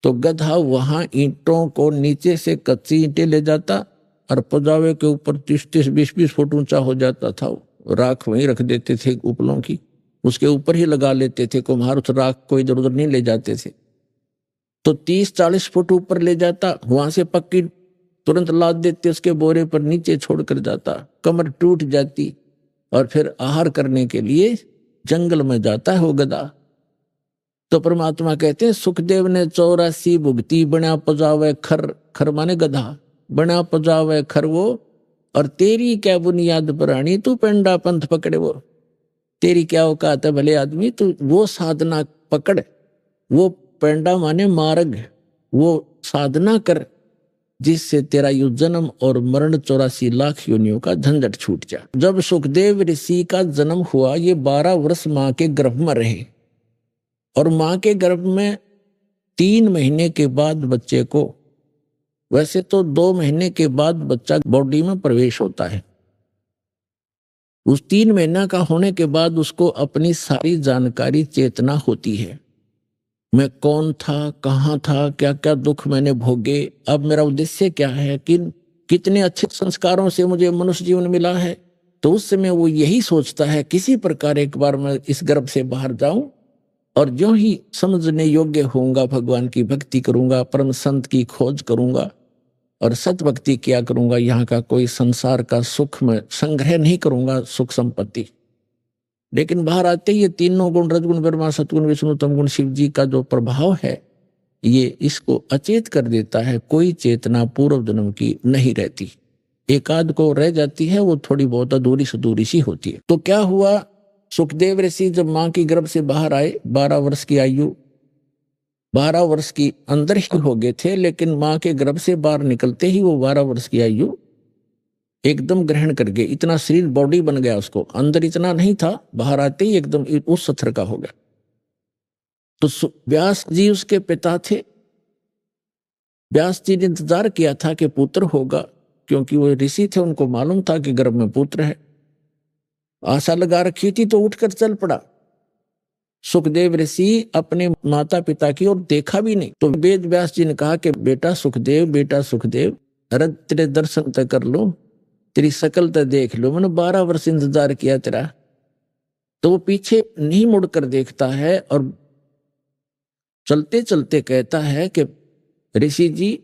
तो गधा वहां ईंटों को नीचे से कच्ची ईंटें ले जाता और पुजावे के ऊपर 30-30, 20-20 फुट ऊंचा हो जाता था, राख वहीं रख देते थे उपलों की, उसके ऊपर ही लगा लेते थे कुम्हार, उस राख को इधर उधर नहीं ले जाते थे। तो 30-40 फुट ऊपर ले जाता, वहां से पक्की तुरंत लाद देते, उसके बोरे पर नीचे छोड़ कर जाता, कमर टूट जाती और फिर आहार करने के लिए जंगल में जाता है वो गधा। तो परमात्मा कहते हैं सुखदेव ने 84 भुगती बना पजावे खर, खर माने गधा, बना पजावे खर वो, और तेरी क्या बुनियाद पुरानी, तू पेंडा पंथ पकड़े वो। तेरी क्या औकात है भले आदमी, तू वो साधना पकड़, वो पेंडा माने मार्ग, वो साधना कर जिससे तेरा यु जन्म और मरण 84 लाख योनियों का झंझट छूट जाए। जब सुखदेव ऋषि का जन्म हुआ, ये 12 वर्ष मां के गर्भ में रहे, और मां के गर्भ में 3 महीने के बाद बच्चे को, वैसे तो 2 महीने के बाद बच्चा बॉडी में प्रवेश होता है, उस 3 महीना का होने के बाद उसको अपनी सारी जानकारी, चेतना होती है। मैं कौन था, कहाँ था, क्या क्या दुख मैंने भोगे, अब मेरा उद्देश्य क्या है, कितने अच्छे संस्कारों से मुझे मनुष्य जीवन मिला है। तो उस समय वो यही सोचता है किसी प्रकार एक बार मैं इस गर्भ से बाहर जाऊं, और जो ही समझने योग्य होऊंगा भगवान की भक्ति करूंगा, परम संत की खोज करूंगा और सत भक्ति किया करूंगा। यहाँ का कोई संसार का सुख में संग्रह नहीं करूंगा, सुख संपत्ति। लेकिन बाहर आते ही ये तीनों गुण, रजगुण ब्रह्मा, सतगुण विष्णु, तमगुण शिव जी का जो प्रभाव है, ये इसको अचेत कर देता है। कोई चेतना पूर्व जन्म की नहीं रहती, एकाध को रह जाती है, वो थोड़ी बहुत अधूरी सधूरी सी होती है। तो क्या हुआ, सुखदेव ऋषि जब मां की गर्भ से बाहर आए, 12 वर्ष की आयु, 12 वर्ष की अंदर ही हो गए थे, लेकिन मां के गर्भ से बाहर निकलते ही वो 12 वर्ष की आयु एकदम ग्रहण कर गए। इतना शरीर बॉडी बन गया उसको, अंदर इतना नहीं था, बाहर आते ही एकदम उस सत्र का हो गया। तो व्यास जी उसके पिता थे। व्यास जी ने इंतजार किया था कि पुत्र होगा, क्योंकि वो ऋषि थे, उनको मालूम था कि गर्भ में पुत्र है। आशा लगा रखी थी, तो उठकर चल पड़ा। सुखदेव ऋषि अपने माता पिता की ओर देखा भी नहीं। तो वेद व्यास जी ने कहा कि बेटा सुखदेव, बेटा सुखदेव, अरे तेरे दर्शन तक कर लो, तेरी शकल तो देख लो, मैंने 12 वर्ष इंतजार किया तेरा। तो वो पीछे नहीं मुड़कर देखता है और चलते चलते कहता है कि ऋषि जी,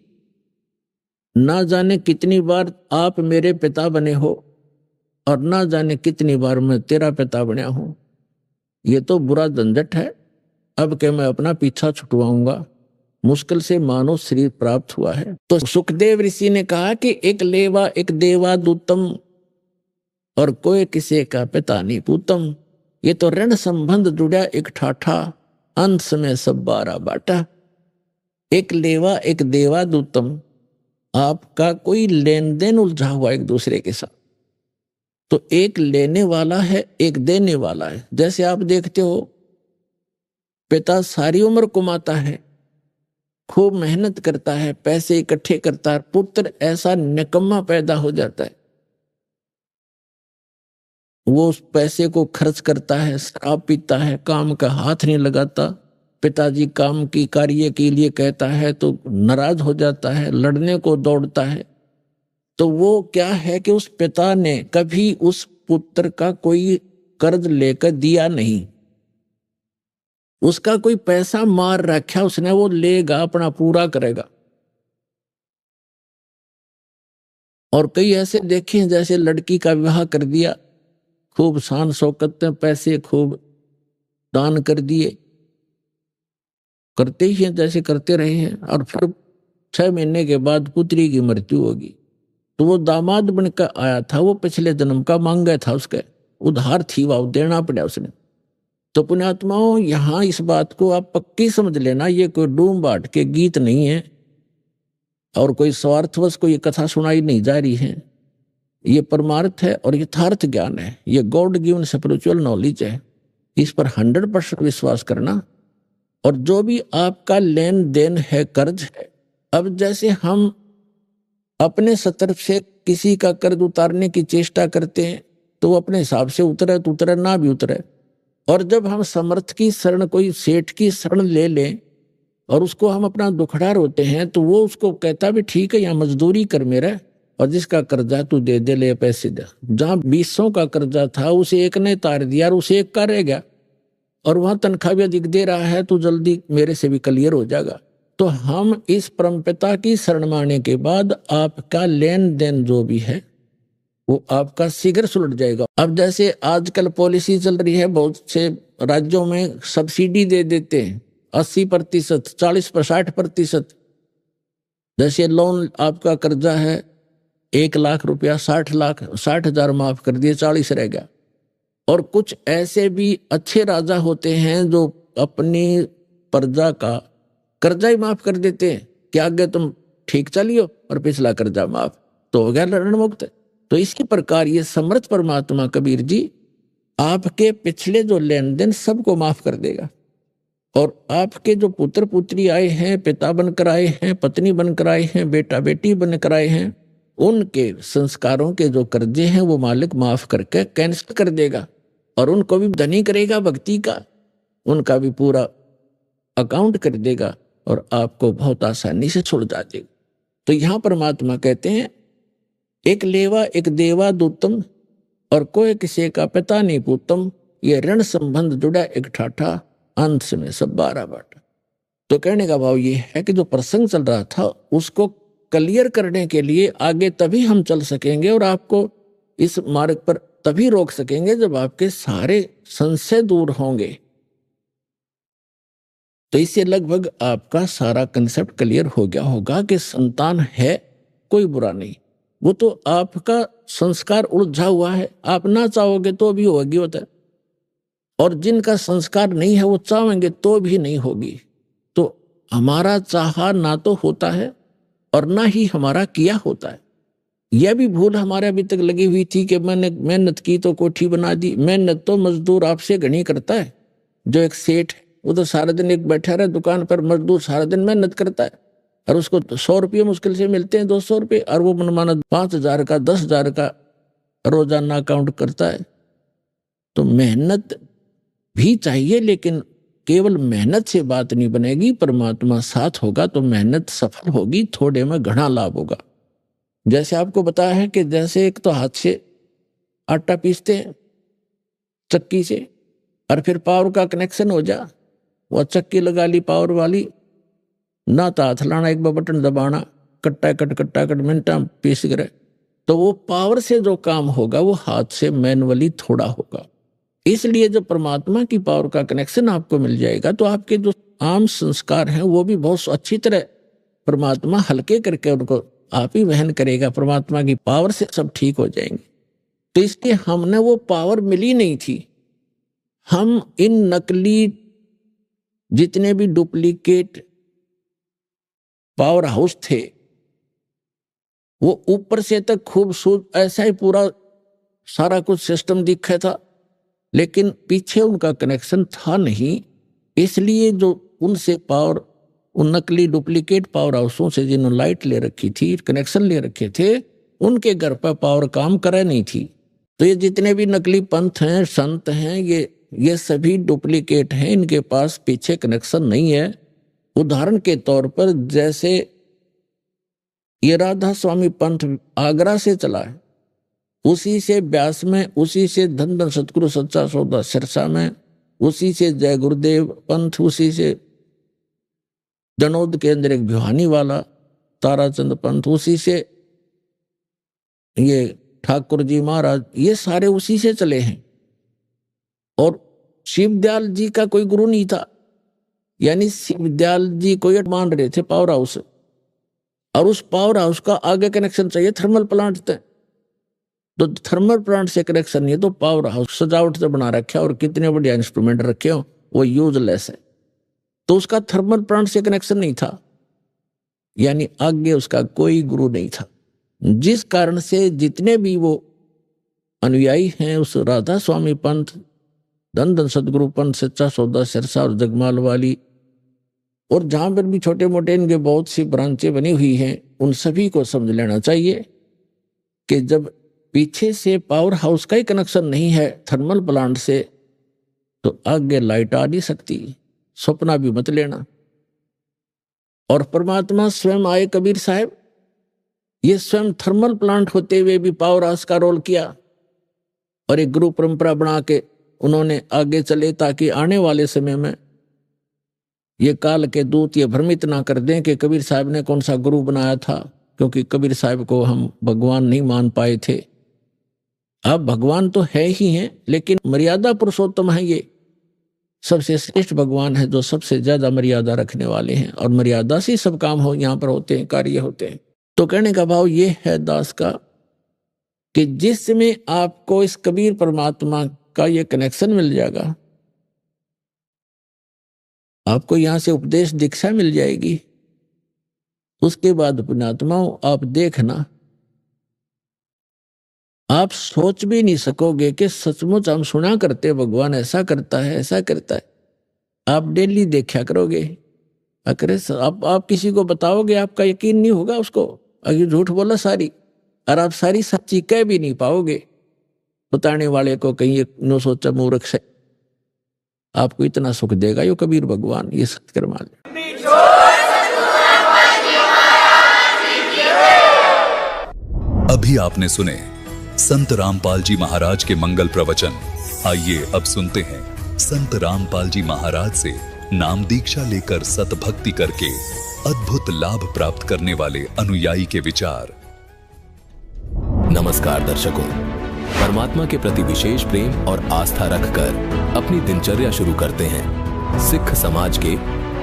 ना जाने कितनी बार आप मेरे पिता बने हो और ना जाने कितनी बार मैं तेरा पिता बना हूं। ये तो बुरा झंझट है। अब के मैं अपना पीछा छुटवाऊंगा। मुश्किल से मानव शरीर प्राप्त हुआ है। तो सुखदेव ऋषि ने कहा कि एक लेवा एक देवा दूतम, और कोई किसी का पिता नहीं पूतम। ये तो ऋण संबंध जुड़ा एक ठाठा, अंत में सब 12 बाटा। एक लेवा एक देवा दूतम, आपका कोई लेन देन उलझा हुआ एक दूसरे के साथ। तो एक लेने वाला है, एक देने वाला है। जैसे आप देखते हो, पिता सारी उम्र कमाता है, खूब मेहनत करता है, पैसे इकट्ठे करता है, पुत्र ऐसा निकम्मा पैदा हो जाता है, वो उस पैसे को खर्च करता है, शराब पीता है, काम का हाथ नहीं लगाता, पिताजी काम की कार्य के लिए कहता है तो नाराज हो जाता है, लड़ने को दौड़ता है। तो वो क्या है कि उस पिता ने कभी उस पुत्र का कोई कर्ज लेकर दिया नहीं, उसका कोई पैसा मार रखा उसने, वो लेगा अपना पूरा करेगा। और कई ऐसे देखे हैं जैसे लड़की का विवाह कर दिया, खूब शान शौकत में पैसे खूब दान कर दिए, करते ही हैं जैसे करते रहे हैं, और फिर 6 महीने के बाद पुत्री की मृत्यु होगी तो वो दामाद बनकर आया था, वो पिछले जन्म का मांगा था, उसके उधार थी, वो देना पड़ा उसने। तो पुण्यात्माओं, यहाँ इस बात को आप पक्की समझ लेना, ये कोई डूम बाट के गीत नहीं है और कोई स्वार्थवश को ये कथा सुनाई नहीं जा रही है। ये परमार्थ है और यथार्थ ज्ञान है, ये गॉड गिवन स्पिरिचुअल नॉलेज है। इस पर 100% विश्वास करना। और जो भी आपका लेन देन है, कर्ज है, अब जैसे हम अपने तरफ से किसी का कर्ज उतारने की चेष्टा करते हैं तो वो अपने हिसाब से उतरे तो उतरे, ना भी उतरे। और जब हम समर्थ की शरण, कोई सेठ की शरण ले लें और उसको हम अपना दुखड़ा रोते हैं तो वो उसको कहता भी ठीक है, यहाँ मजदूरी कर मेरा, और जिसका कर्जा तू दे दे, ले पैसे दे। जहाँ 200 का कर्जा था उसे एक ने तार दिया और उसे एक का रह गया, और वहां तनख्वाह भी अधिक दे रहा है तो जल्दी मेरे से भी क्लियर हो जाएगा। तो हम इस परमपिता की शरण में आने के बाद आपका लेन देन जो भी है वो आपका शीघ्र सुलट जाएगा। अब जैसे आजकल पॉलिसी चल रही है, बहुत से राज्यों में सब्सिडी दे देते हैं 80%, 40%, 60%। जैसे लोन आपका कर्जा है 1 लाख रुपया, 60,000 माफ कर दिए, 40 रह गया। और कुछ ऐसे भी अच्छे राजा होते हैं जो अपनी प्रजा का कर्जा ही माफ कर देते हैं कि आगे तुम ठीक चलियो और पिछला कर्जा माफ, तो हो गया ऋण मुक्त। तो इसी प्रकार ये समर्थ परमात्मा कबीर जी आपके पिछले जो लेन देन सबको माफ कर देगा। और आपके जो पुत्र पुत्री आए हैं, पिता बनकर आए हैं, पत्नी बनकर आए हैं, बेटा बेटी बनकर आए हैं, उनके संस्कारों के जो कर्जे हैं वो मालिक माफ करके कैंसिल कर देगा और उनको भी धनी करेगा भक्ति का, उनका भी पूरा अकाउंट कर देगा और आपको बहुत आसानी से छोड़ देगा। तो यहां परमात्मा कहते हैं एक लेवा एक देवा दूतम और कोई किसी का पिता नहीं पूतम, ये ऋण संबंध जुड़ा एक ठाठा, अंत में सब 12 बाटा। तो कहने का भाव ये है कि जो प्रसंग चल रहा था उसको क्लियर करने के लिए आगे तभी हम चल सकेंगे और आपको इस मार्ग पर तभी रोक सकेंगे जब आपके सारे संशय दूर होंगे। तो इससे लगभग आपका सारा कंसेप्ट क्लियर हो गया होगा कि संतान है कोई बुरा नहीं, वो तो आपका संस्कार उलझा हुआ है, आप ना चाहोगे तो भी होगी होता है, और जिनका संस्कार नहीं है वो चाहेंगे तो भी नहीं होगी। तो हमारा चाहा ना तो होता है और ना ही हमारा किया होता है। यह भी भूल हमारे अभी तक लगी हुई थी कि मैंने मेहनत की तो कोठी बना दी। मेहनत तो मजदूर आपसे घनी करता है। जो एक सेठ है वो तो सारा दिन एक बैठा रहे दुकान पर, मजदूर सारा दिन मेहनत करता है और उसको 100 रुपये मुश्किल से मिलते हैं, 200 रुपये, और वो मनमाना 5,000 का 10,000 का रोजाना अकाउंट करता है। तो मेहनत भी चाहिए, लेकिन केवल मेहनत से बात नहीं बनेगी। परमात्मा साथ होगा तो मेहनत सफल होगी, थोड़े में घना लाभ होगा। जैसे आपको बताया है कि जैसे एक तो हाथ से आटा पीसते हैं चक्की से, और फिर पावर का कनेक्शन हो जा, वह चक्की लगा ली पावर वाली, ना तो हाथ लाना, एक बटन दबाना, कट्टा कट मिनटा पीस करे। तो वो पावर से जो काम होगा वो हाथ से मैनुअली थोड़ा होगा। इसलिए जब परमात्मा की पावर का कनेक्शन आपको मिल जाएगा तो आपके जो आम संस्कार हैं वो भी बहुत अच्छी तरह परमात्मा हल्के करके उनको आप ही वहन करेगा। परमात्मा की पावर से सब ठीक हो जाएंगे। तो इसलिए हमने वो पावर मिली नहीं थी। हम इन नकली जितने भी डुप्लीकेट पावर हाउस थे वो ऊपर से तक खूबसूरत ऐसा ही पूरा सारा कुछ सिस्टम दिखा था, लेकिन पीछे उनका कनेक्शन था नहीं। इसलिए जो उनसे पावर, उन नकली डुप्लीकेट पावर हाउसों से जिन्होंने लाइट ले रखी थी, कनेक्शन ले रखे थे, उनके घर पर पावर काम करे नहीं थी। तो ये जितने भी नकली पंथ हैं, संत हैं, ये ये सभी डुप्लीकेट हैं, इनके पास पीछे कनेक्शन नहीं है। उदाहरण के तौर पर जैसे ये राधा स्वामी पंथ आगरा से चला है, उसी से ब्यास में, उसी से धन धन सतगुरु सच्चा सौदा सिरसा में, उसी से जय गुरुदेव पंथ, उसी से जनोद के अंदर एक भिवानी वाला ताराचंद पंथ, उसी से ये ठाकुर जी महाराज, ये सारे उसी से चले हैं। और शिवदयाल जी का कोई गुरु नहीं था, यानी शिवदयाल जी कोई मान रहे थे पावर हाउस, और उस पावर हाउस का आगे कनेक्शन चाहिए थर्मल प्लांट से। तो थर्मल प्लांट से कनेक्शन नहीं है तो पावर हाउस सजावट से बना रखे और कितने बढ़िया इंस्ट्रूमेंट रखे हो वो यूजलेस है। तो उसका थर्मल प्लांट से कनेक्शन नहीं था, यानी आगे उसका कोई गुरु नहीं था। जिस कारण से जितने भी वो अनुयायी हैं उस राधा स्वामी पंथ, धन धन सतगुरु पंथ, सच्चा सौदा सिरसा और जगमाल वाली, और जहां पर भी छोटे मोटे इनके बहुत सी ब्रांचें बनी हुई हैं, उन सभी को समझ लेना चाहिए कि जब पीछे से पावर हाउस का ही कनेक्शन नहीं है थर्मल प्लांट से, तो आगे लाइट आ नहीं सकती। सपना भी मत लेना। और परमात्मा स्वयं आए कबीर साहब, ये स्वयं थर्मल प्लांट होते हुए भी पावर हाउस का रोल किया और एक गुरु परंपरा बना के उन्होंने आगे चले, ताकि आने वाले समय में ये काल के दूत ये भ्रमित ना कर दें कि कबीर साहब ने कौन सा गुरु बनाया था, क्योंकि कबीर साहब को हम भगवान नहीं मान पाए थे। अब भगवान तो है ही हैं, लेकिन मर्यादा पुरुषोत्तम है, ये सबसे श्रेष्ठ भगवान है जो सबसे ज्यादा मर्यादा रखने वाले हैं, और मर्यादा से सब काम हो यहाँ पर होते हैं, कार्य होते हैं। तो कहने का भाव ये है दास का कि जिस समय आपको इस कबीर परमात्मा का ये कनेक्शन मिल जाएगा, आपको यहां से उपदेश दीक्षा मिल जाएगी, उसके बाद पुण्यात्माओं आप देखना, आप सोच भी नहीं सकोगे कि सचमुच हम सुना करते भगवान ऐसा करता है, ऐसा करता है। आप डेली देखा करोगे, अरे आप किसी को बताओगे आपका यकीन नहीं होगा उसको, अगर झूठ बोला सारी, और आप सारी सच्ची कह भी नहीं पाओगे। बताने वाले को कहीं नो सोचा मूर्ख से, आपको इतना सुख देगा यो कबीर भगवान, ये सत्कर्मा। अभी आपने सुने संत रामपाल जी महाराज के मंगल प्रवचन। आइए अब सुनते हैं संत रामपाल जी महाराज से नाम दीक्षा लेकर सतभक्ति करके अद्भुत लाभ प्राप्त करने वाले अनुयायी के विचार। नमस्कार दर्शकों, परमात्मा के प्रति विशेष प्रेम और आस्था रखकर अपनी दिनचर्या शुरू करते हैं सिख समाज के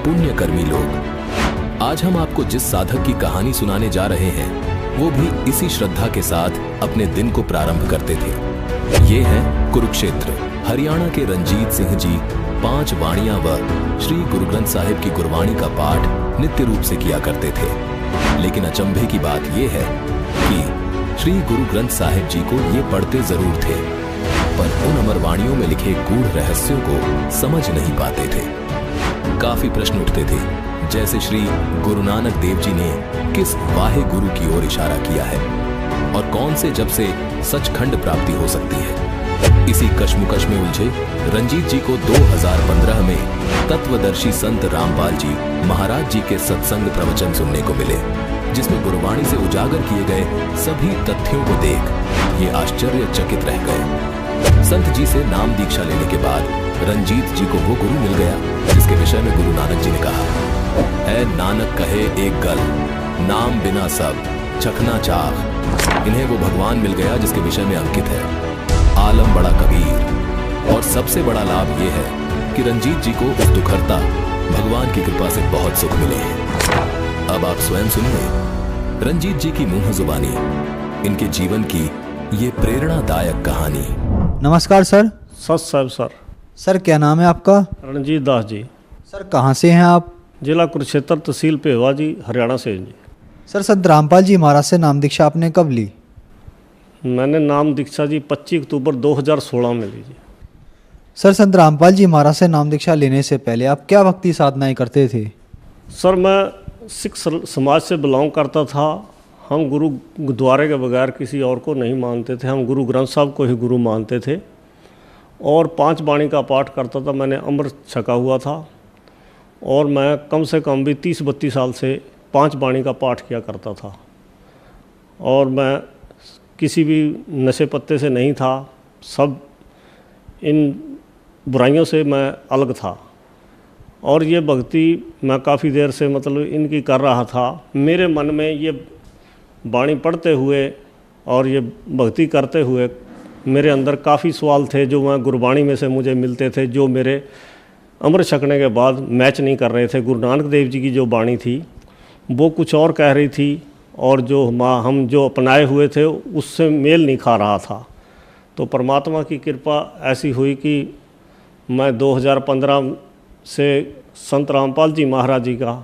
पुण्यकर्मी लोग। आज हम आपको जिस साधक की कहानी सुनाने जा रहे हैं, वो भी इसी श्रद्धा के साथ अपने दिन को प्रारंभ करते थे। ये है कुरुक्षेत्र, हरियाणा के रंजीत सिंह जी 5 वाणियां व श्री गुरु ग्रंथ साहिब की गुरबाणी का पाठ नित्य रूप से किया करते थे। लेकिन अचंभे की बात यह है कि श्री गुरु ग्रंथ साहिब जी को ये पढ़ते जरूर थे, पर उन अमर वाणियों में लिखे गूढ़ रहस्यों को समझ नहीं पाते थे। काफी प्रश्न उठते थे, जैसे श्री गुरु नानक देव जी ने किस वाहे गुरु की ओर इशारा किया है और कौन से जब से सचखंड प्राप्ति हो सकती है। इसी कश्मकश में उलझे रंजीत जी को 2015 में तत्वदर्शी संत रामपाल जी महाराज जी के सत्संग प्रवचन सुनने को मिले, जिसमें गुरुवाणी से उजागर किए गए सभी तथ्यों को देख ये आश्चर्यचकित रह गए। संत जी से नाम दीक्षा लेने के बाद रंजीत जी को वो गुरु मिल गया जिसके विषय में गुरु नानक जी ने कहा है, नानक कहे एक गल, नाम बिना सब चखना चाह। इन्हें वो भगवान मिल गया जिसके विषय में अंकित है आलम बड़ा कबीर। और सबसे बड़ा लाभ ये है कि रंजीत जी को उस दुखहर्ता भगवान की कृपा से बहुत सुख मिले हैं। अब आप स्वयं सुनिए रंजीत जी की मुंह जुबानी इनके जीवन की ये प्रेरणादायक कहानी। नमस्कार सर। साहब सर। सर क्या नाम है आपका? रणजीत दास जी। सर कहाँ से हैं आप? जिला कुरुक्षेत्र, तहसील पेवा जी, हरियाणा से जी। सर संत रामपाल जी महाराज से नाम दीक्षा आपने कब ली? मैंने नाम दीक्षा जी 25 अक्टूबर 2016 में ली जी। सर संत रामपाल जी महाराज से नाम दीक्षा लेने से पहले आप क्या भक्ति साधनाएं करते थे? सर मैं सिख समाज से बिलोंग करता था। हम गुरु द्वारे के बगैर किसी और को नहीं मानते थे। हम गुरु ग्रंथ साहब को ही गुरु मानते थे और 5 बाणी का पाठ करता था। मैंने अमृत छका हुआ था और मैं कम से कम भी 30-32 साल से 5 बाणी का पाठ किया करता था और मैं किसी भी नशे पत्ते से नहीं था। सब इन बुराइयों से मैं अलग था और ये भक्ति मैं काफ़ी देर से मतलब इनकी कर रहा था। मेरे मन में ये बाणी पढ़ते हुए और ये भक्ति करते हुए मेरे अंदर काफ़ी सवाल थे जो मैं गुरबाणी में से मुझे मिलते थे, जो मेरे अमृत छकने के बाद मैच नहीं कर रहे थे। गुरु नानक देव जी की जो बाणी थी वो कुछ और कह रही थी और जो हम जो अपनाए हुए थे उससे मेल नहीं खा रहा था। तो परमात्मा की कृपा ऐसी हुई कि मैं 2015 से संत रामपाल जी महाराज जी का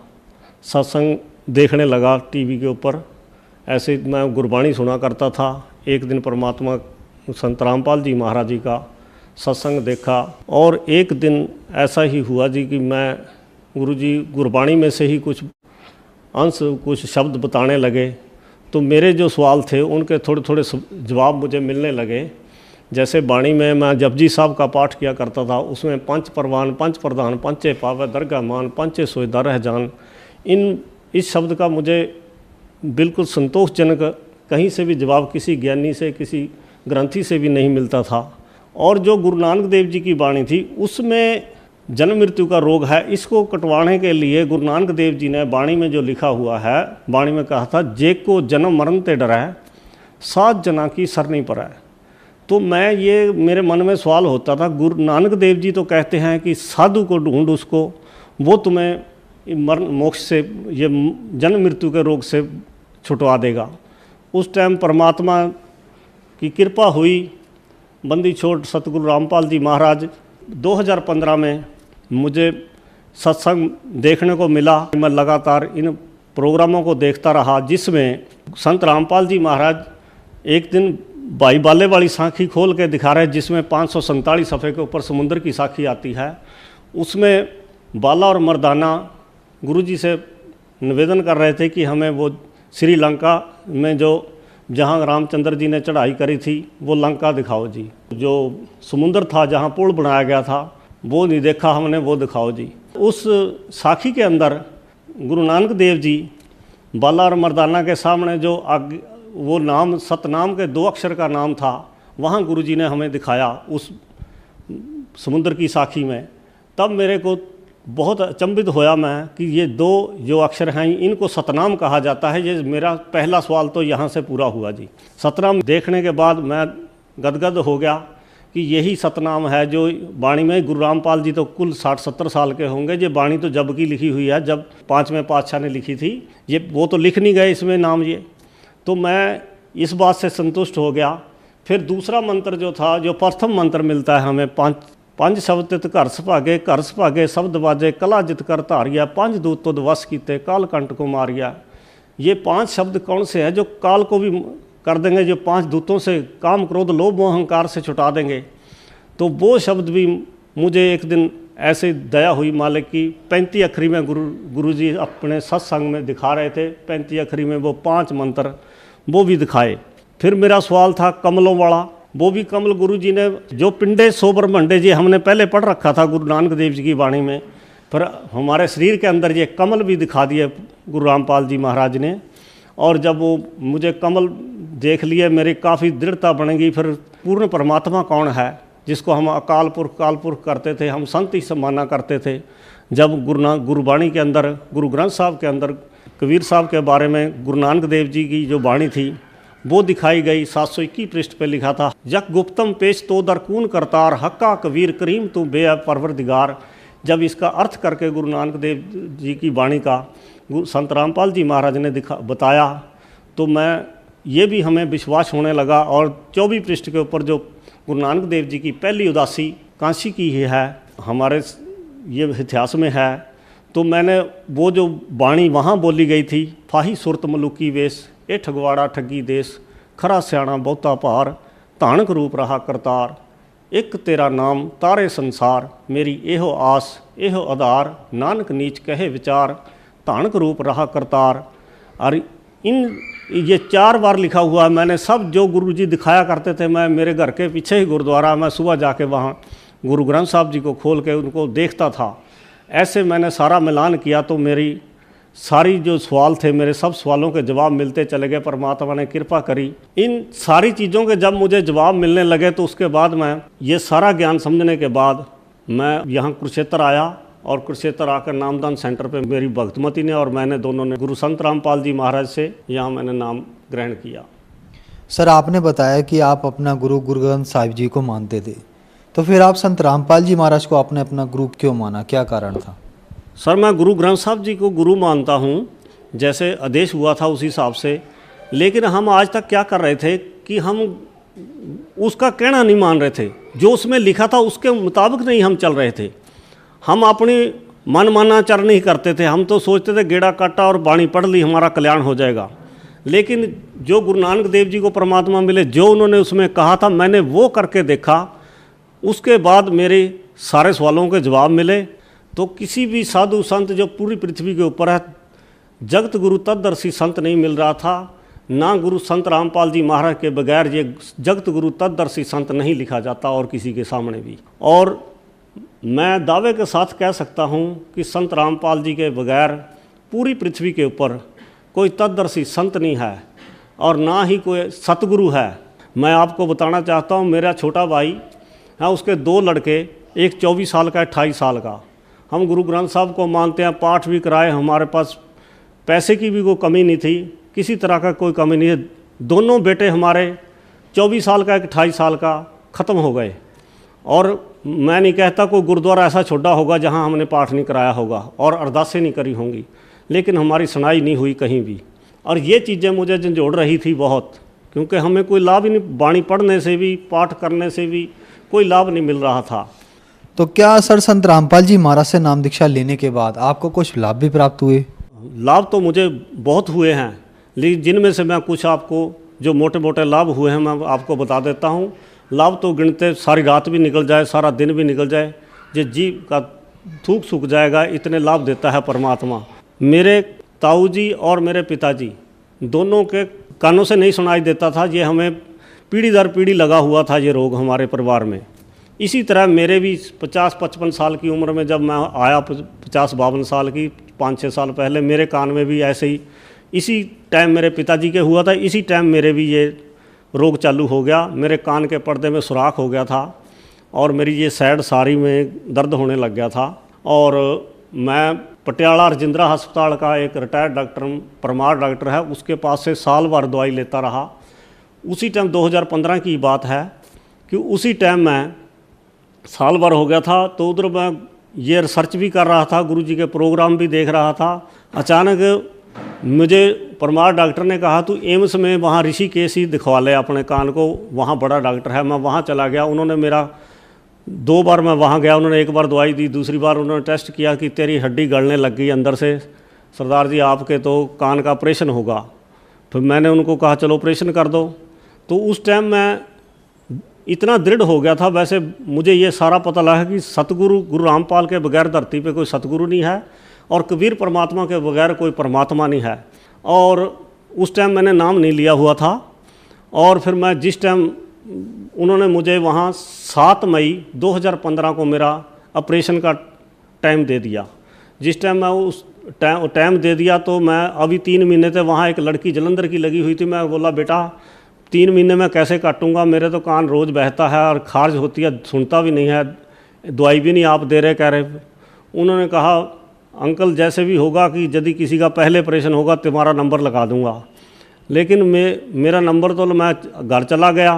सत्संग देखने लगा टीवी के ऊपर। ऐसे मैं गुरबाणी सुना करता था। एक दिन परमात्मा संत रामपाल जी महाराज जी का सत्संग देखा और एक दिन ऐसा ही हुआ जी कि मैं गुरु जी गुरबाणी में से ही कुछ अंश कुछ शब्द बताने लगे। तो मेरे जो सवाल थे उनके थोड़े थोड़े जवाब मुझे मिलने लगे। जैसे बाणी में मैं जपजी साहब का पाठ किया करता था, उसमें पंच परवान पंच प्रधान पंचे पावे दरगाह मान पंचे सोए दर जान, इस शब्द का मुझे बिल्कुल संतोषजनक कहीं से भी जवाब किसी ज्ञानी से किसी ग्रंथी से भी नहीं मिलता था। और जो गुरु नानक देव जी की बाणी थी उसमें जन्म मृत्यु का रोग है, इसको कटवाने के लिए गुरु नानक देव जी ने बाणी में जो लिखा हुआ है, बाणी में कहा था जे को जन्म मरण ते डरै 7 जना की सर नहीं पर है। तो मैं ये मेरे मन में सवाल होता था, गुरु नानक देव जी तो कहते हैं कि साधु को ढूंढ उसको, वो तुम्हें मरण मोक्ष से ये जन्म मृत्यु के रोग से छुटवा देगा। उस टाइम परमात्मा की कृपा हुई, बंदी छोड़ सतगुरु रामपाल जी महाराज 2015 में मुझे सत्संग देखने को मिला। मैं लगातार इन प्रोग्रामों को देखता रहा जिसमें संत रामपाल जी महाराज एक दिन भाई बाले वाली साखी खोल के दिखा रहे, जिसमें 547 सफ़े के ऊपर समुद्र की साखी आती है। उसमें बाला और मर्दाना गुरुजी से निवेदन कर रहे थे कि हमें वो श्रीलंका में जो जहाँ रामचंद्र जी ने चढ़ाई करी थी वो लंका दिखाओ जी, जो समुद्र था जहाँ पुल बनाया गया था वो नहीं देखा हमने, वो दिखाओ जी। उस साखी के अंदर गुरु नानक देव जी बाला और मर्दाना के सामने जो वो नाम सतनाम के 2 अक्षर का नाम था, वहाँ गुरुजी ने हमें दिखाया उस समुद्र की साखी में। तब मेरे को बहुत अचंभित होया मैं कि ये 2 जो अक्षर हैं इनको सतनाम कहा जाता है। ये मेरा पहला सवाल तो यहाँ से पूरा हुआ जी। सतनाम देखने के बाद मैं गदगद हो गया कि यही सतनाम है जो बाणी में। गुरु रामपाल जी तो कुल 60-70 साल के होंगे। ये बाणी तो जब की लिखी हुई है, जब 5वें पातशाह ने लिखी थी, ये वो तो लिख नहीं गए इसमें नाम ये। तो मैं इस बात से संतुष्ट हो गया। फिर दूसरा मंत्र जो था, जो प्रथम मंत्र मिलता है हमें, 5 शब्द तित घर सभागे शब्द बाजे कला जित कर धारिया 5 दूत तो वश कीते काल कंठ को मारिया। ये 5 शब्द कौन से हैं जो काल को भी कर देंगे, जो 5 दूतों से काम क्रोध लोभ मोह अहंकार से छुटा देंगे। तो वो शब्द भी मुझे एक दिन ऐसे दया हुई मालिक की 35 अखरी में गुरु जी अपने सत्संग में दिखा रहे थे। 35 अखरी में वो 5 मंत्र वो भी दिखाए। फिर मेरा सवाल था कमलों वाला, वो भी कमल गुरु जी ने जो पिंडे सो ब्रह्मंडे जी हमने पहले पढ़ रखा था गुरु नानक देव जी की वाणी में, पर हमारे शरीर के अंदर ये कमल भी दिखा दिए गुरु रामपाल जी महाराज ने। और जब वो मुझे कमल देख लिए मेरी काफ़ी दृढ़ता बन गई। फिर पूर्ण परमात्मा कौन है, जिसको हम अकाल पुरख काल पुरख करते थे, हम संत ही माना करते थे। जब गुरुबाणी के अंदर, गुरु ग्रंथ साहब के अंदर कबीर साहब के बारे में गुरु नानक देव जी की जो वाणी थी वो दिखाई गई, 721 पृष्ठ पे लिखा था, जक गुप्तम पेश तो दरकून करतार हक्का कबीर करीम तू बे परवरदिगार। जब इसका अर्थ करके गुरु नानक देव जी की वाणी का संत रामपाल जी महाराज ने बताया तो मैं ये भी हमें विश्वास होने लगा। और 24 पृष्ठ के ऊपर जो गुरु नानक देव जी की पहली उदासी काशी की ही है, हमारे ये इतिहास में है। तो मैंने वो जो वाणी वहाँ बोली गई थी, फाही सुरत मलुकी वेश ए ठगवाड़ा ठगी देश खरा स्याणा बहुता भार धानक रूप रहा करतार एक तेरा नाम तारे संसार मेरी एहो आस एहो आधार नानक नीच कहे विचार धानक रूप रहा करतार। और ये 4 बार लिखा हुआ है। मैंने सब जो गुरुजी दिखाया करते थे, मैं मेरे घर के पीछे ही गुरुद्वारा, मैं सुबह जाके वहाँ गुरु ग्रंथ साहब जी को खोल के उनको देखता था। ऐसे मैंने सारा मिलान किया तो मेरी सारी जो सवाल थे, मेरे सब सवालों के जवाब मिलते चले गए। परमात्मा ने कृपा करी। इन सारी चीज़ों के जब मुझे जवाब मिलने लगे तो उसके बाद मैं ये सारा ज्ञान समझने के बाद मैं यहाँ कुरुक्षेत्र आया और कुरुक्षेत्र आकर नामदान सेंटर पे मेरी भक्तमती ने और मैंने दोनों ने गुरु संत रामपाल जी महाराज से यहाँ मैंने नाम ग्रहण किया। सर, आपने बताया कि आप अपना गुरु ग्रंथ साहिब जी को मानते थे, तो फिर आप संत रामपाल जी महाराज को आपने अपना गुरु क्यों माना, क्या कारण था? सर, मैं गुरु ग्रंथ साहब जी को गुरु मानता हूँ, जैसे आदेश हुआ था उसी हिसाब से। लेकिन हम आज तक क्या कर रहे थे कि हम उसका कहना नहीं मान रहे थे, जो उसमें लिखा था उसके मुताबिक नहीं हम चल रहे थे। हम अपनी मनमानाचार नहीं करते थे। हम तो सोचते थे गेड़ा काटा और बाणी पढ़ ली हमारा कल्याण हो जाएगा। लेकिन जो गुरु नानक देव जी को परमात्मा मिले, जो उन्होंने उसमें कहा था, मैंने वो करके देखा। उसके बाद मेरे सारे सवालों के जवाब मिले। तो किसी भी साधु संत जो पूरी पृथ्वी के ऊपर है, जगत गुरु तददर्शी संत नहीं मिल रहा था। ना गुरु संत रामपाल जी महाराज के बगैर ये जगत गुरु तददर्शी संत नहीं लिखा जाता और किसी के सामने भी। और मैं दावे के साथ कह सकता हूँ कि संत रामपाल जी के बगैर पूरी पृथ्वी के ऊपर कोई तददर्शी संत नहीं है और ना ही कोई सतगुरु है। मैं आपको बताना चाहता हूँ, मेरा छोटा भाई है, उसके 2 लड़के, एक 24 साल का, 28 साल का। हम गुरु ग्रंथ साहब को मानते हैं, पाठ भी कराए, हमारे पास पैसे की भी कोई कमी नहीं थी, किसी तरह का कोई कमी नहीं है। दोनों बेटे हमारे 24 साल का, एक 28 साल का, ख़त्म हो गए। और मैं नहीं कहता कोई गुरुद्वारा ऐसा छोड़ा होगा जहां हमने पाठ नहीं कराया होगा और अरदासें नहीं करी होंगी, लेकिन हमारी सुनाई नहीं हुई कहीं भी। और ये चीज़ें मुझे झंझोड़ रही थी बहुत, क्योंकि हमें कोई लाभ ही नहीं, बाणी पढ़ने से भी, पाठ करने से भी कोई लाभ नहीं मिल रहा था। तो क्या सर संत रामपाल जी महाराज से नाम दीक्षा लेने के बाद आपको कुछ लाभ भी प्राप्त हुए? लाभ तो मुझे बहुत हुए हैं, लेकिन जिनमें से मैं कुछ आपको जो मोटे मोटे लाभ हुए हैं मैं आपको बता देता हूँ। लाभ तो गिनते सारी रात भी निकल जाए, सारा दिन भी निकल जाए, जो जीव का थूक सूख जाएगा, इतने लाभ देता है परमात्मा। मेरे ताऊ जी और मेरे पिताजी दोनों के कानों से नहीं सुनाई देता था। ये हमें पीढ़ी दर पीढ़ी लगा हुआ था ये रोग हमारे परिवार में। इसी तरह मेरे भी 50-55 साल की उम्र में जब मैं आया, 50-52 साल की, 5-6 साल पहले, मेरे कान में भी ऐसे ही इसी टाइम मेरे पिताजी के हुआ था। इसी टाइम मेरे भी ये रोग चालू हो गया। मेरे कान के पर्दे में सुराख हो गया था और मेरी ये साइड सारी में दर्द होने लग गया था। और मैं पटियाला राजेंद्रा अस्पताल का एक रिटायर्ड डॉक्टर, परमार डॉक्टर है, उसके पास से साल भर दवाई लेता रहा। उसी टाइम 2015 की बात है कि उसी टाइम मैं साल भर हो गया था, तो उधर मैं ये रिसर्च भी कर रहा था, गुरुजी के प्रोग्राम भी देख रहा था। अचानक मुझे परमार डॉक्टर ने कहा तू एम्स में वहाँ ऋषिकेश ही दिखवा ले अपने कान को, वहाँ बड़ा डॉक्टर है। मैं वहाँ चला गया। उन्होंने मेरा 2 बार मैं वहाँ गया, उन्होंने 1 बार दवाई दी, दूसरी बार उन्होंने टेस्ट किया कि तेरी हड्डी गलने लग गई अंदर से, सरदार जी आपके तो कान का ऑपरेशन होगा। फिर मैंने उनको कहा चलो ऑपरेशन कर दो। तो उस टाइम मैं इतना दृढ़ हो गया था। वैसे मुझे ये सारा पता लगा कि सतगुरु गुरु रामपाल के बगैर धरती पे कोई सतगुरु नहीं है और कबीर परमात्मा के बगैर कोई परमात्मा नहीं है। और उस टाइम मैंने नाम नहीं लिया हुआ था। और फिर मैं जिस टाइम उन्होंने मुझे वहाँ 7 मई 2015 को मेरा ऑपरेशन का टाइम दे दिया। जिस टाइम मैं उस टाइम दे दिया तो मैं अभी 3 महीने थे वहाँ, एक लड़की जलंधर की लगी हुई थी। मैं बोला बेटा 3 महीने में कैसे काटूंगा, मेरे तो कान रोज़ बहता है और खारिज होती है, सुनता भी नहीं है, दवाई भी नहीं आप दे रहे, कह रहे। उन्होंने कहा अंकल जैसे भी होगा कि यदि किसी का पहले ऑपरेशन होगा तुम्हारा नंबर लगा दूंगा। लेकिन मेरा नंबर तो मैं घर चला गया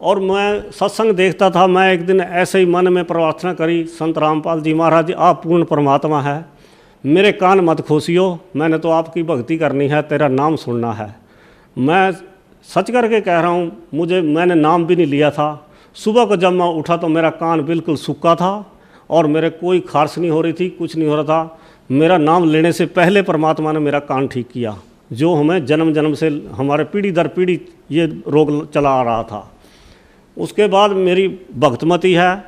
और मैं सत्संग देखता था। मैं एक दिन ऐसे ही मन में प्रार्थना करी, संत रामपाल जी महाराज आप पूर्ण परमात्मा है, मेरे कान मत खोसियो, मैंने तो आपकी भक्ति करनी है, तेरा नाम सुनना है। मैं सच करके कह रहा हूँ, मैंने नाम भी नहीं लिया था। सुबह को जब मैं उठा तो मेरा कान बिल्कुल सूखा था और मेरे कोई खारिश नहीं हो रही थी, कुछ नहीं हो रहा था। मेरा नाम लेने से पहले परमात्मा ने मेरा कान ठीक किया, जो हमें जन्म जन्म से हमारे पीढ़ी दर पीढ़ी ये रोग चला आ रहा था। उसके बाद मेरी भक्तमती है,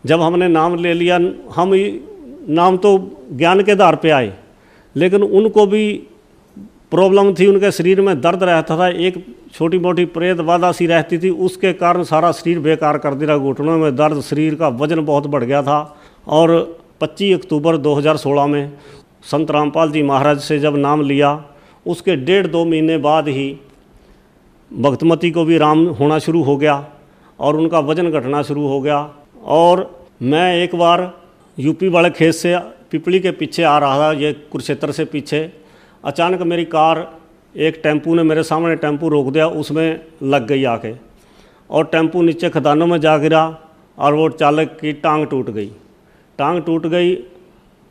जब हमने नाम ले लिया, हम नाम तो ज्ञान के आधार पे आए, लेकिन उनको भी प्रॉब्लम थी, उनके शरीर में दर्द रहता था, एक छोटी मोटी प्रेत बाधा सी रहती थी, उसके कारण सारा शरीर बेकार कर दिया, घुटनों में दर्द, शरीर का वजन बहुत बढ़ गया था। और 25 अक्टूबर 2016 में संत रामपाल जी महाराज से जब नाम लिया, उसके 1.5-2 महीने बाद ही भक्तमती को भी आराम होना शुरू हो गया और उनका वजन घटना शुरू हो गया। और मैं एक बार यूपी वाले खेत से पिपली के पीछे आ रहा था, ये कुरुक्षेत्र से पीछे, अचानक मेरी कार, एक टेम्पू ने मेरे सामने टेम्पू रोक दिया, उसमें लग गई आके और टेम्पू नीचे खदानों में जा गिरा और वो चालक की टांग टूट गई। टांग टूट गई,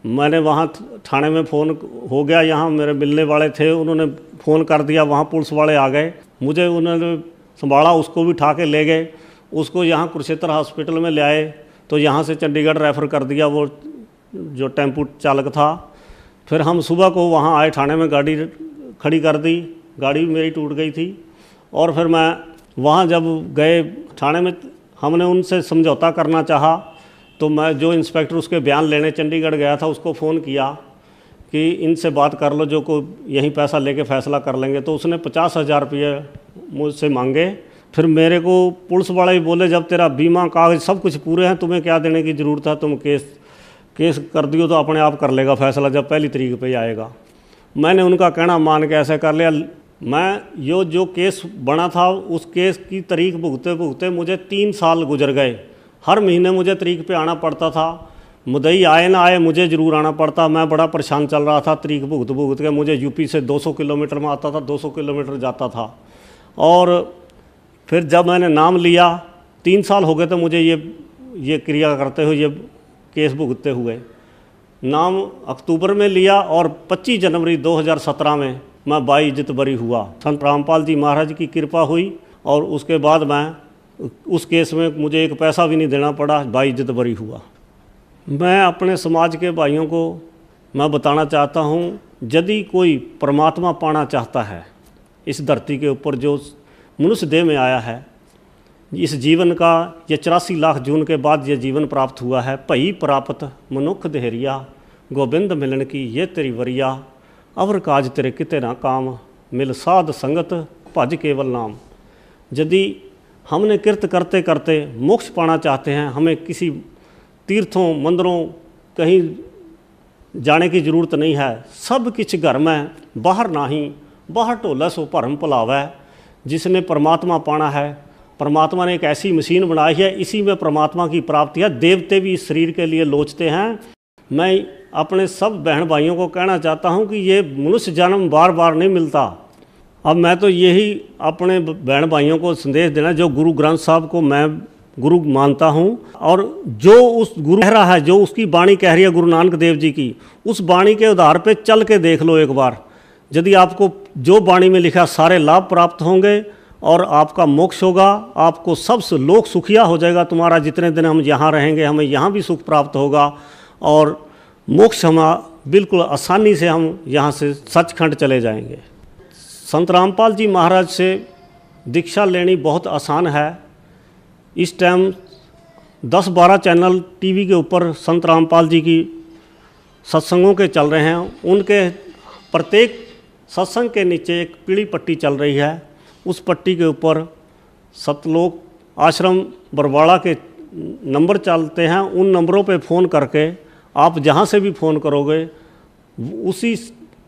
मैंने वहाँ थाने में फ़ोन हो गया, यहाँ मेरे मिलने वाले थे, उन्होंने फ़ोन कर दिया, वहाँ पुलिस वाले आ गए, मुझे उन्होंने संभाला, उसको भी उठा के ले गए, उसको यहाँ कुरुक्षेत्र हॉस्पिटल में ले आए, तो यहाँ से चंडीगढ़ रेफ़र कर दिया वो जो टेम्पू चालक था। फिर हम सुबह को वहाँ आए, थाने में गाड़ी खड़ी कर दी, गाड़ी मेरी टूट गई थी। और फिर मैं वहाँ जब गए थाने में, हमने उनसे समझौता करना चाहा, तो मैं जो इंस्पेक्टर उसके बयान लेने चंडीगढ़ गया था उसको फ़ोन किया कि इनसे बात कर लो, जो को यहीं पैसा लेके फ़ैसला कर लेंगे। तो उसने 50,000 रुपये मुझसे मांगे। फिर मेरे को पुलिस वाले भी बोले, जब तेरा बीमा कागज सब कुछ पूरे हैं, तुम्हें क्या देने की ज़रूरत है, तुम केस कर दियो तो अपने आप कर लेगा फैसला, जब पहली तारीख पे आएगा। मैंने उनका कहना मान के ऐसे कर लिया। मैं जो केस बना था, उस केस की तारीख भुगते भुगते मुझे 3 साल गुजर गए। हर महीने मुझे तारीख पे आना पड़ता था, मुद्दई आए ना आए मुझे ज़रूर आना पड़ता। मैं बड़ा परेशान चल रहा था, तारीख भुगत के मुझे यूपी से 200 किलोमीटर में आता था, 200 किलोमीटर जाता था। और फिर जब मैंने नाम लिया, 3 साल हो गए थे मुझे ये क्रिया करते हुए, ये केस भुगतते हुए। नाम अक्टूबर में लिया और 25 जनवरी 2017 में मैं बाइज्जत बरी हुआ। संत रामपाल जी महाराज की कृपा हुई और उसके बाद मैं उस केस में मुझे एक पैसा भी नहीं देना पड़ा, बाइज्जत बरी हुआ। मैं अपने समाज के भाइयों को मैं बताना चाहता हूँ, यदि कोई परमात्मा पाना चाहता है इस धरती के ऊपर, जो मनुष्य देह में आया है, इस जीवन का ये 84 लाख जून के बाद ये जीवन प्राप्त हुआ है। भई प्राप्त मनुख देहरिया, गोबिंद मिलन की ये तेरी वरिया, अवर काज तेरे किते ना काम, मिल साध संगत भज केवल नाम। यदि हमने कृत करते करते मोक्ष पाना चाहते हैं, हमें किसी तीर्थों मंदिरों कहीं जाने की ज़रूरत नहीं है। सब किछ घर में बाहर नाही, बाहर ढोला सो भरम भुलावै। जिसने परमात्मा पाना है, परमात्मा ने एक ऐसी मशीन बनाई है, इसी में परमात्मा की प्राप्ति है। देवते भी इस शरीर के लिए लोचते हैं। मैं अपने सब बहन भाइयों को कहना चाहता हूं कि ये मनुष्य जन्म बार बार नहीं मिलता। अब मैं तो यही अपने बहन भाइयों को संदेश देना, जो गुरु ग्रंथ साहब को मैं गुरु मानता हूं, और जो उस गुरु कह रहा है, जो उसकी वाणी कह रही है गुरु नानक देव जी की, उस वाणी के आधार पे चल के देख लो एक बार। यदि आपको जो वाणी में लिखा सारे लाभ प्राप्त होंगे और आपका मोक्ष होगा, आपको सबसे लोक सुखिया हो जाएगा। तुम्हारा जितने दिन हम यहाँ रहेंगे, हमें यहाँ भी सुख प्राप्त होगा और मोक्ष हम बिल्कुल आसानी से हम यहाँ से सचखंड चले जाएंगे। संत रामपाल जी महाराज से दीक्षा लेनी बहुत आसान है। इस टाइम 10-12 चैनल टीवी के ऊपर संत रामपाल जी की सत्संगों के चल रहे हैं। उनके प्रत्येक सत्संग के नीचे एक पीली पट्टी चल रही है। उस पट्टी के ऊपर सतलोक आश्रम बरवाड़ा के नंबर चलते हैं। उन नंबरों पे फ़ोन करके आप जहाँ से भी फ़ोन करोगे, उसी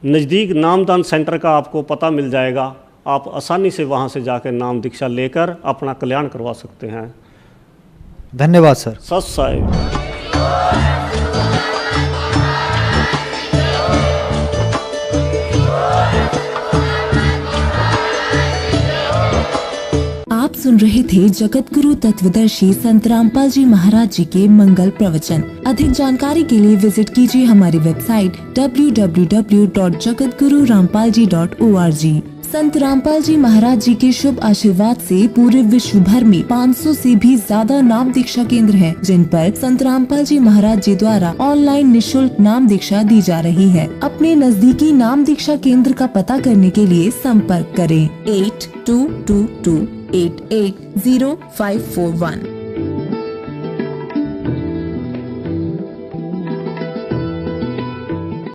नज़दीक नामदान सेंटर का आपको पता मिल जाएगा। आप आसानी से वहाँ से जाकर नाम दीक्षा लेकर अपना कल्याण करवा सकते हैं। धन्यवाद सर। सत साहिब। आप सुन रहे थे जगत गुरु तत्वदर्शी संत रामपाल जी महाराज जी के मंगल प्रवचन। अधिक जानकारी के लिए विजिट कीजिए हमारी वेबसाइट www.jagatgururampalji.org। संत रामपाल जी महाराज जी के शुभ आशीर्वाद से पूरे विश्व भर में 500 से भी ज्यादा नाम दीक्षा केंद्र हैं, जिन पर संत रामपाल जी महाराज जी द्वारा ऑनलाइन निशुल्क नाम दीक्षा दी जा रही है। अपने नजदीकी नाम दीक्षा केंद्र का पता करने के लिए संपर्क करें 8222880541।